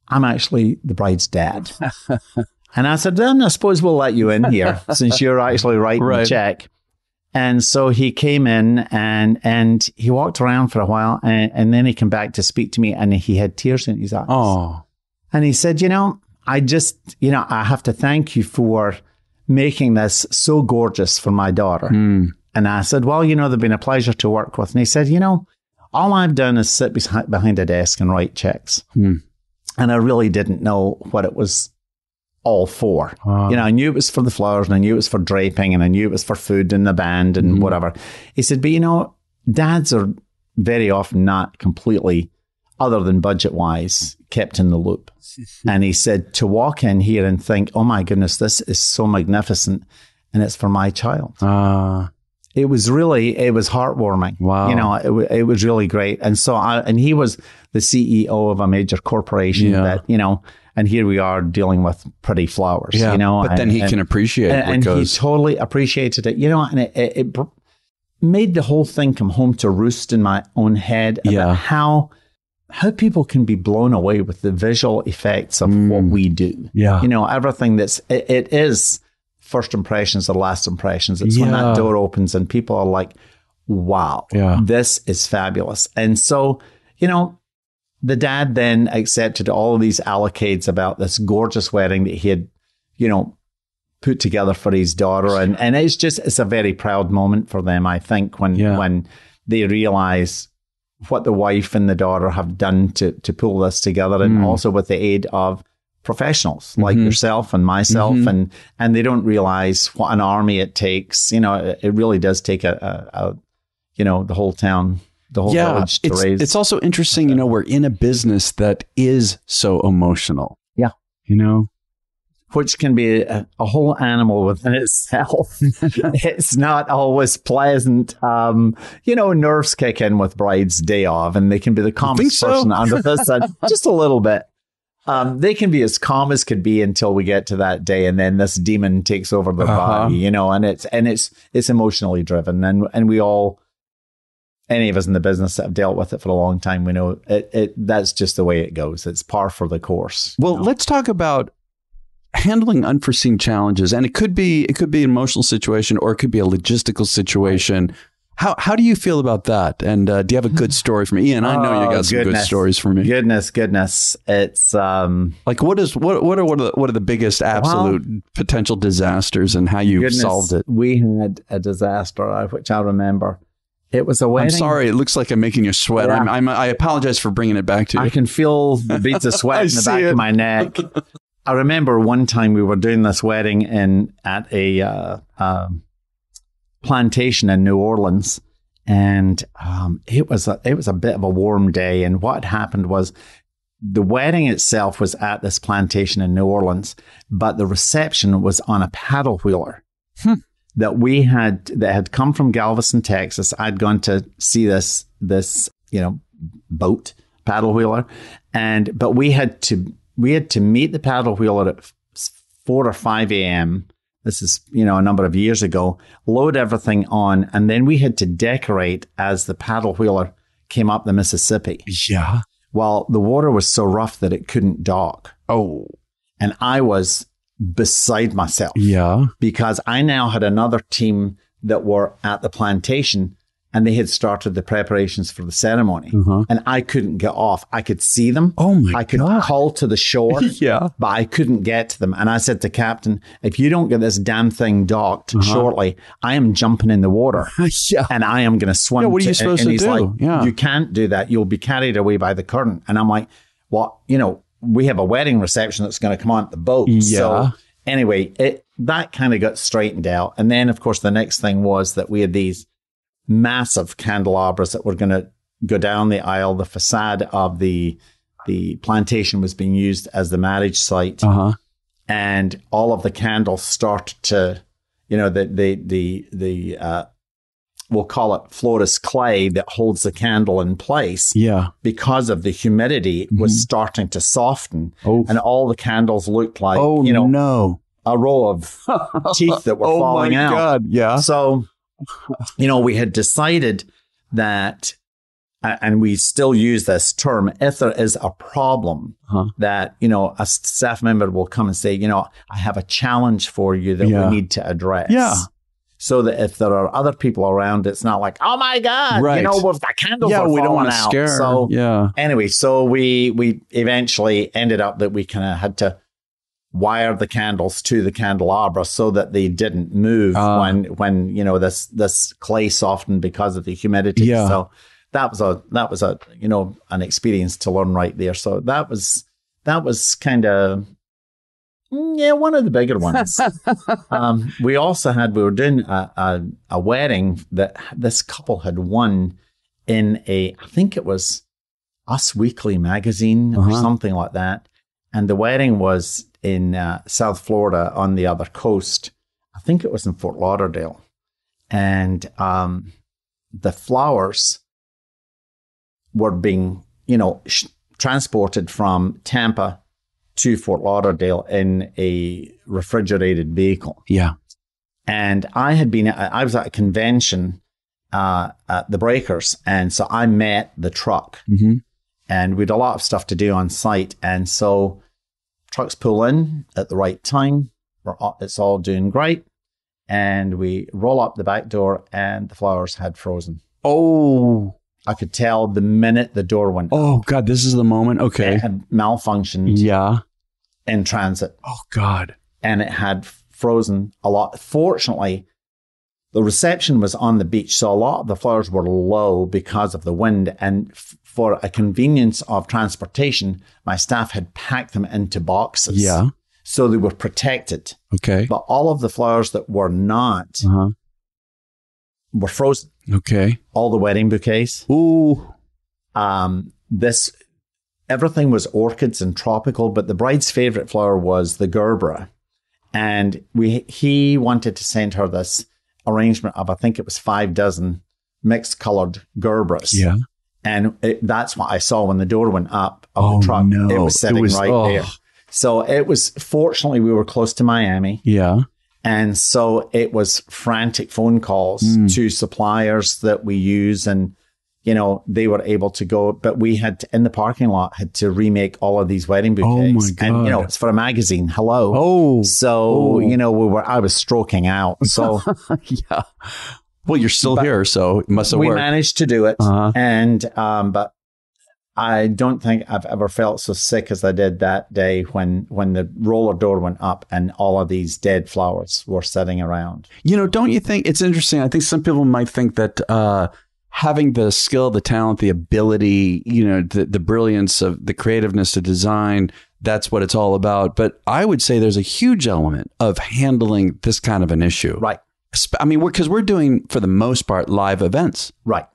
I'm actually the bride's dad." And I said, "Then I suppose we'll let you in here since you're actually writing the check." And so he came in and he walked around for a while and then he came back to speak to me and he had tears in his eyes. Oh. And he said, "I just, I have to thank you for making this so gorgeous for my daughter." And I said, "Well, they've been a pleasure to work with." And he said, "All I've done is sit behind a desk and write checks." And I really didn't know what it was all for. I knew it was for the flowers and I knew it was for draping and I knew it was for food and the band and whatever. He said, "But dads are very often not completely, other than budget-wise, kept in the loop." And he said, to walk in here and think, "Oh my goodness, this is so magnificent and it's for my child." It was heartwarming. Wow. It was really great. And so and he was the CEO of a major corporation that, and here we are dealing with pretty flowers, But then he can appreciate it. And he totally appreciated it, and it made the whole thing come home to roost in my own head about how people can be blown away with the visual effects of what we do. Yeah. Everything it is first impressions or last impressions. It's when that door opens and people are like, "Wow, this is fabulous." And so, the dad then accepted all of these allocates about this gorgeous wedding that he had, put together for his daughter. And it's a very proud moment for them, I think, when they realize what the wife and the daughter have done to pull this together, and also with the aid of professionals like yourself and myself. And they don't realize what an army it takes. It really does take the whole town, the whole village to raise. It's also interesting, we're in a business that is so emotional. Yeah. Which can be a whole animal within itself. It's not always pleasant. Nerves kick in with bride's day off, and they can be the calmest person under the sun. Just a little bit. They can be as calm as could be until we get to that day, and then this demon takes over their body, and it's emotionally driven, and we all, any of us in the business that have dealt with it for a long time, we know that's just the way it goes. It's par for the course. Well, let's talk about handling unforeseen challenges, and it could be an emotional situation or it could be a logistical situation. How do you feel about that? And do you have a good story for me? Ian, I know you got some good stories for me. Goodness. It's like what are the biggest absolute potential disasters and how you solved it? We had a disaster, which I remember. It was a wedding. I'm sorry. It looks like I'm making you sweat. Yeah. I apologize for bringing it back to you. I can feel the beads of sweat in the back of my neck. I remember one time we were doing this wedding at a plantation in New Orleans, and it was a bit of a warm day. And what happened was the wedding itself was at this plantation in New Orleans, but the reception was on a paddle wheeler that had come from Galveston, Texas. I'd gone to see this boat paddle wheeler, but we had to meet the paddle wheeler at 4 or 5 a.m. This is, a number of years ago, load everything on, and then we had to decorate as the paddle wheeler came up the Mississippi. Yeah. Well, the water was so rough that it couldn't dock. Oh. And I was beside myself. Yeah. Because I now had another team that were at the plantation, and they had started the preparations for the ceremony. And I couldn't get off. I could see them. Oh my God. I could call to the shore. Yeah. But I couldn't get to them. And I said to Captain, if you don't get this damn thing docked shortly, I am jumping in the water. Yeah. And I am going to swim. Yeah, what are you supposed to do? He's like, you can't do that. You'll be carried away by the current. And I'm like, well, we have a wedding reception that's going to come on at the boat. Yeah. So anyway, that kind of got straightened out. And then, of course, the next thing was that we had these massive candelabras that were going to go down the aisle. The facade of the plantation was being used as the marriage site. And all of the candles start to, we'll call it florist clay that holds the candle in place. Yeah. Because of the humidity, it was starting to soften. And all the candles looked like, a row of teeth that were falling out. Oh my God. Yeah. So, we had decided that, and we still use this term, if there is a problem that, a staff member will come and say, I have a challenge for you that we need to address. Yeah. So that if there are other people around, it's not like, oh my God, with the candles are we don't falling want to out. scare. So anyway, so we eventually ended up that we kind of had to wire the candles to the candelabra so that they didn't move when this clay softened because of the humidity. Yeah. So that was a an experience to learn right there. So that was kind of one of the bigger ones. We were doing a wedding that this couple had won in I think it was Us Weekly magazine or something like that. And the wedding was in South Florida on the other coast. I think it was in Fort Lauderdale. And the flowers were being, transported from Tampa to Fort Lauderdale in a refrigerated vehicle. Yeah. And I was at a convention at the Breakers. And so I met the truck. And we had a lot of stuff to do on site. And so trucks pull in at the right time. It's all doing great. And we roll up the back door and the flowers had frozen. Oh. I could tell the minute the door went up. Oh, God, this is the moment. Okay. It had malfunctioned. Yeah. In transit. Oh, God. And it had frozen a lot. Fortunately, the reception was on the beach, so a lot of the flowers were low because of the wind. And for a convenience of transportation, my staff had packed them into boxes. Yeah. So they were protected. Okay. But all of the flowers that were not were frozen. Okay. All the wedding bouquets. Ooh. Everything was orchids and tropical, but the bride's favorite flower was the gerbera. And he wanted to send her this arrangement of, I think it was 5 dozen mixed colored gerberas. Yeah. And that's what I saw when the door went up of the truck. No. It was sitting there. So it was, fortunately, we were close to Miami. Yeah. And so it was frantic phone calls to suppliers that we use. And, they were able to go, but we had to, in the parking lot, had to remake all of these wedding bouquets. Oh my God. And, it's for a magazine. Hello. Oh. So, I was stroking out. So yeah. Well, you're still here, so it must have worked. We managed to do it. And, but I don't think I've ever felt so sick as I did that day when the roller door went up and all of these dead flowers were sitting around. Don't you think it's interesting? I think some people might think that having the skill, the talent, the ability, the brilliance of the creativeness to design, that's what it's all about. But I would say there's a huge element of handling this kind of an issue. Right. I mean, because we're doing, for the most part, live events. Right.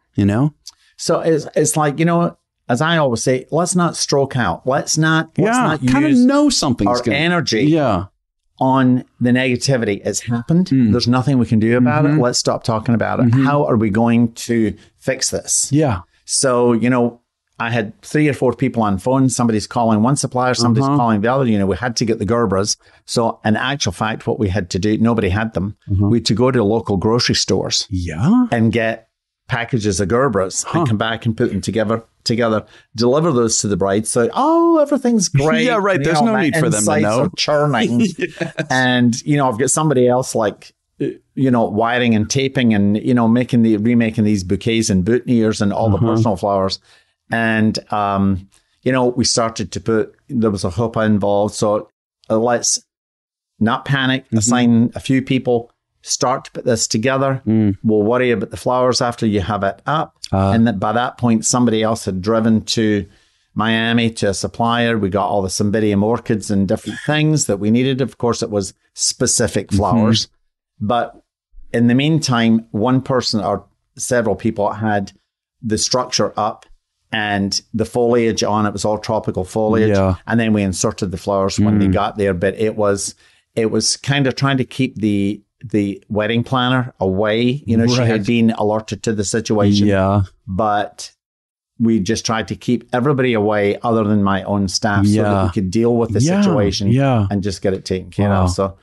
So it's like, as I always say, let's not stroke out. Let's not kind of know something's our energy on the negativity. It's happened. There's nothing we can do about it. Let's stop talking about it. How are we going to fix this? Yeah. So, I had 3 or 4 people on phone. Somebody's calling one supplier, somebody's calling the other. We had to get the Gerbers. So in actual fact, what we had to do, nobody had them. We had to go to local grocery stores and get packages of Gerbers and come back and put them together, deliver those to the bride. So, everything's great. Yeah, right. There's no need for them to know. Churning. Yes. And, I've got somebody else like, wiring and taping and, remaking these bouquets and boutonnieres and all the personal flowers. And, we started to there was a chuppah involved. So let's not panic, assign a few people, start to put this together. We'll worry about the flowers after you have it up. And that by that point, somebody else had driven to Miami to a supplier. We got all the cymbidium orchids and different things that we needed. Of course, it was specific flowers. But in the meantime, one person or several people had the structure up and the foliage on it was all tropical foliage. Yeah. And then we inserted the flowers when they got there. But it was kind of trying to keep the wedding planner away. She had been alerted to the situation. Yeah. But we just tried to keep everybody away other than my own staff so that we could deal with the situation and just get it taken care of. So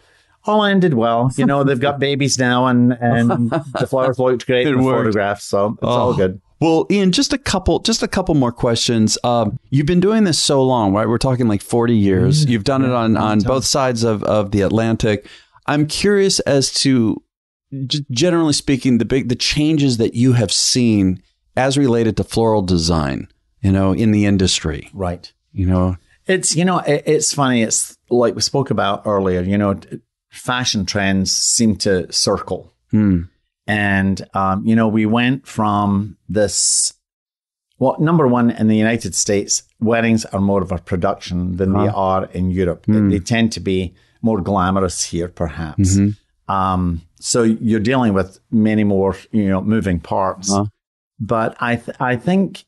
all ended well. They've got babies now and the flowers looked great in the photographs. So it's all good. Well, Ian, just a couple more questions. You've been doing this so long, right? We're talking like 40 years. You've done it on both sides of the Atlantic. I'm curious as to, generally speaking, the changes that you have seen as related to floral design, in the industry. Right. It's funny. It's like we spoke about earlier, fashion trends seem to circle. And, we went from this, number one, in the United States, weddings are more of a production than they are in Europe. They tend to be more glamorous here, perhaps. So you're dealing with many more, moving parts. But I think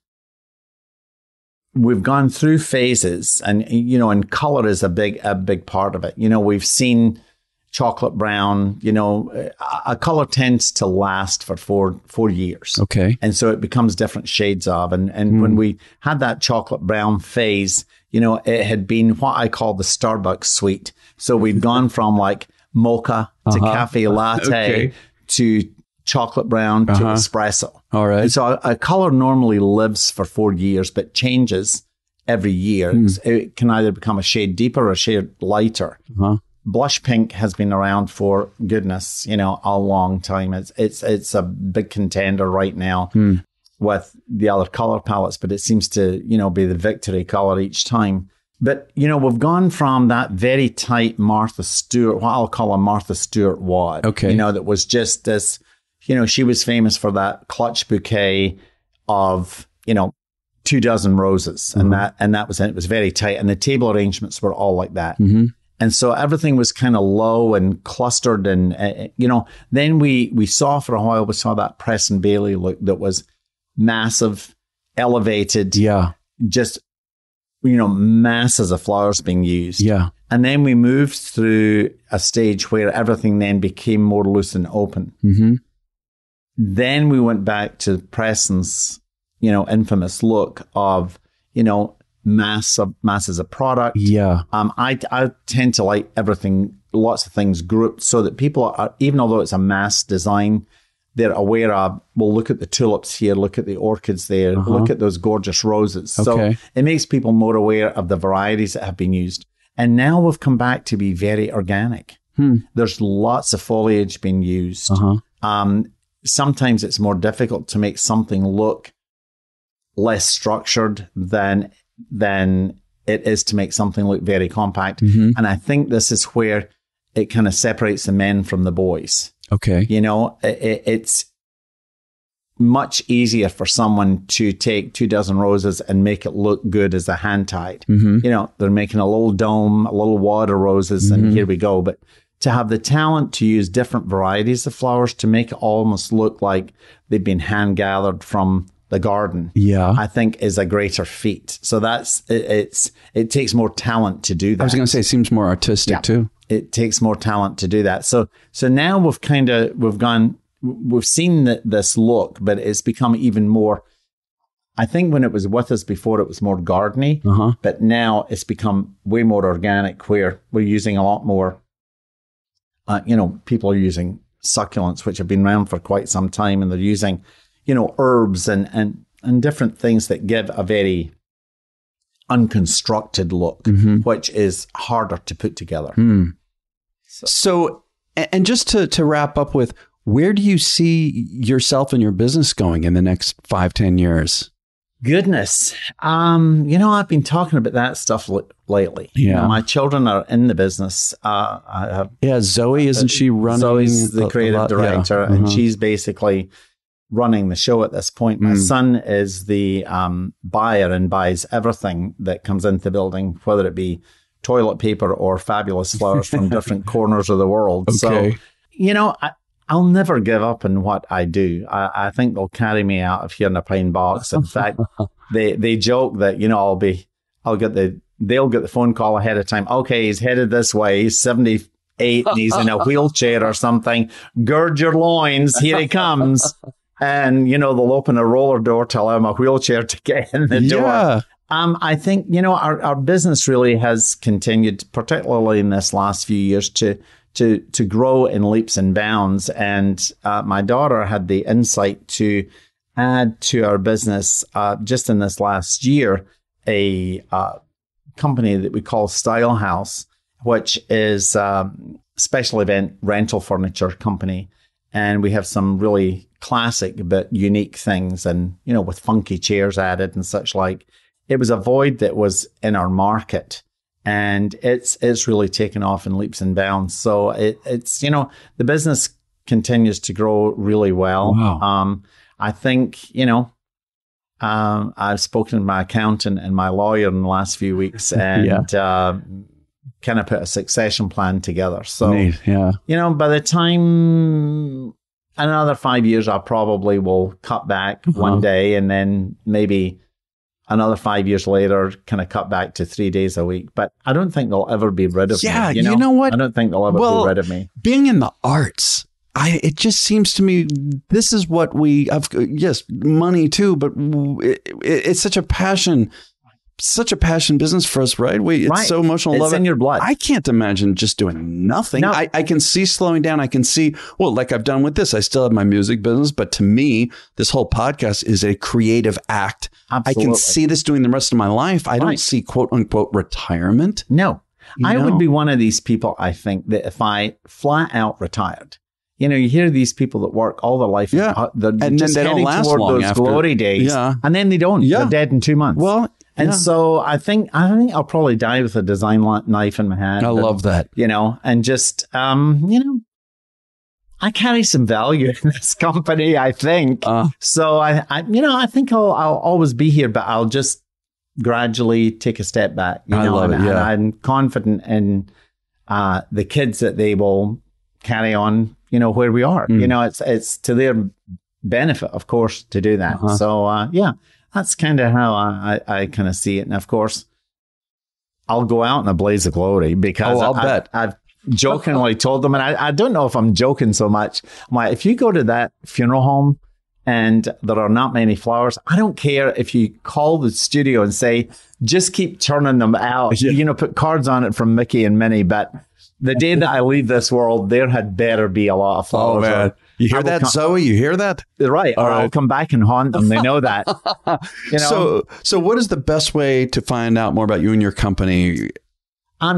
we've gone through phases and, and color is a big part of it. We've seen chocolate brown, a color tends to last for four years. Okay. And so it becomes different shades of. And when we had that chocolate brown phase, it had been what I call the Starbucks suite. So we'd gone from like mocha to cafe latte to chocolate brown to espresso. All right. And so a color normally lives for 4 years, but changes every year. It can either become a shade deeper or a shade lighter. Blush pink has been around for goodness, a long time. It's a big contender right now with the other color palettes, but it seems to, be the victory color each time. But, we've gone from that very tight Martha Stewart, what I'll call a Martha Stewart wad. Okay. That was just this, she was famous for that clutch bouquet of, 24 roses. And that was it. It was very tight. And the table arrangements were all like that. And so everything was kind of low and clustered. And, then we saw for a while, we saw that Preston Bailey look that was massive, elevated. Yeah. Just, masses of flowers being used. Yeah. And then we moved through a stage where everything then became more loose and open. Then we went back to Preston's, infamous look of, masses of product. Yeah. I tend to like everything, lots of things grouped so that people are, even although it's a mass design, they're aware of, well, look at the tulips here, look at the orchids there, look at those gorgeous roses. So it makes people more aware of the varieties that have been used. And now we've come back to be very organic. There's lots of foliage being used. sometimes it's more difficult to make something look less structured than it is to make something look very compact. And I think this is where it kind of separates the men from the boys. Okay. You know, it's much easier for someone to take 24 roses and make it look good as a hand tied. You know, they're making a little dome, a little water roses, and here we go. But to have the talent to use different varieties of flowers to make it almost look like they've been hand gathered from the garden, I think is a greater feat. So it takes more talent to do that. I was going to say, it seems more artistic too. It takes more talent to do that. So now we've seen this look, but it's become even more. I think when it was with us before, it was more gardeny, but now it's become way more organic, where we're using a lot more. People are using succulents, which have been around for quite some time, and they're using, herbs and different things that give a very unconstructed look, which is harder to put together. So, and just to wrap up with, where do you see yourself and your business going in the next 5-10 years? Goodness. I've been talking about that stuff lately. Yeah. My children are in the business. Zoe, isn't she running? Zoe's the creative director, and she's basically running the show at this point. My son is the buyer and buys everything that comes into the building, whether it be toilet paper or fabulous flowers from different corners of the world. Okay. So, I'll never give up on what I do. I think they'll carry me out of here in a pine box. In fact, they joke that, they'll get the phone call ahead of time. Okay, he's headed this way. He's 78 and he's in a wheelchair or something. Gird your loins. Here he comes. And, they'll open a roller door to allow him a wheelchair to get in the door. I think, our business really has continued, particularly in this last few years, to grow in leaps and bounds. And my daughter had the insight to add to our business just in this last year a company that we call Style House, which is special event rental furniture company. And we have some really classic but unique things, and with funky chairs added and such like. It was a void that was in our market. And it's really taken off in leaps and bounds. So it's the business continues to grow really well. Wow. I think, I've spoken to my accountant and my lawyer in the last few weeks, and kind of put a succession plan together. So, neat. By the time another 5 years, I probably will cut back one day, and then maybe another 5 years later, kind of cut back to 3 days a week. But I don't think they'll ever be rid of me. Yeah, you know what? I don't think they'll ever be rid of me. Being in the arts, it just seems to me this is what we have. Yes, money too, but it's such a passion business for us, right? It's so emotional. It's love in your blood. I can't imagine just doing nothing. No. I can see slowing down. I can see, like I've done with this, I still have my music business, but to me, this whole podcast is a creative act. Absolutely. I can see this doing the rest of my life. I don't see quote unquote retirement. No, I would be one of these people, I think, that if I flat out retired, you hear these people that work all their life, and then they don't last long those after. glory days, and then they don't. They're dead in 2 months. Well, and so I think I'll probably die with a design knife in my hand. I love that. And just I carry some value in this company, I think. So I think I'll always be here, but I'll just gradually take a step back. I love it. And I'm confident in the kids that they will carry on, where we are. It's to their benefit, of course, to do that. So that's kind of how I kind of see it. And of course, I'll go out in a blaze of glory because I'll bet. I've jokingly told them, and I don't know if I'm joking so much. I'm like, if you go to that funeral home and there are not many flowers, I don't care if you call the studio and say, just keep turning them out, put cards on it from Mickey and Minnie. But the day that I leave this world, there had better be a lot of flowers. Oh, man. You hear that, Zoe? You hear that? Right. Or I'll come back and haunt them. They know that. So what is the best way to find out more about you and your company?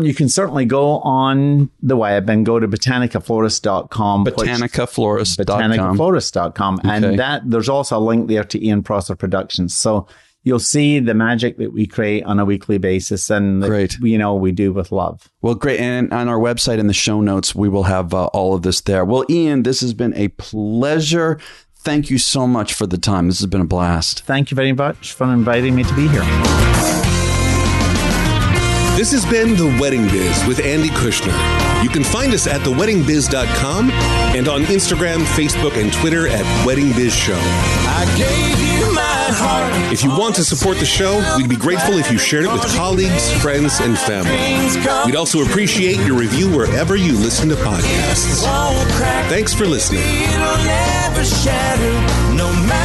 You can certainly go on the web and go to botanicaflorist.com. Botanicaflorist.com. Okay. And there's also a link there to Ian Prosser Productions. So you'll see the magic that we create on a weekly basis and that, we do with love. Well, great. And on our website in the show notes, we will have all of this there. Well, Ian, this has been a pleasure. Thank you so much for the time. This has been a blast. Thank you very much for inviting me to be here. This has been The Wedding Biz with Andy Kushner. You can find us at thewedingbiz.com and on Instagram, Facebook, and Twitter at Wedding Biz Show. I gave you my heart. If you want to support the show, we'd be grateful if you shared it with colleagues, friends, and family. We'd also appreciate your review wherever you listen to podcasts. Thanks for listening. It'll never shatter, no matter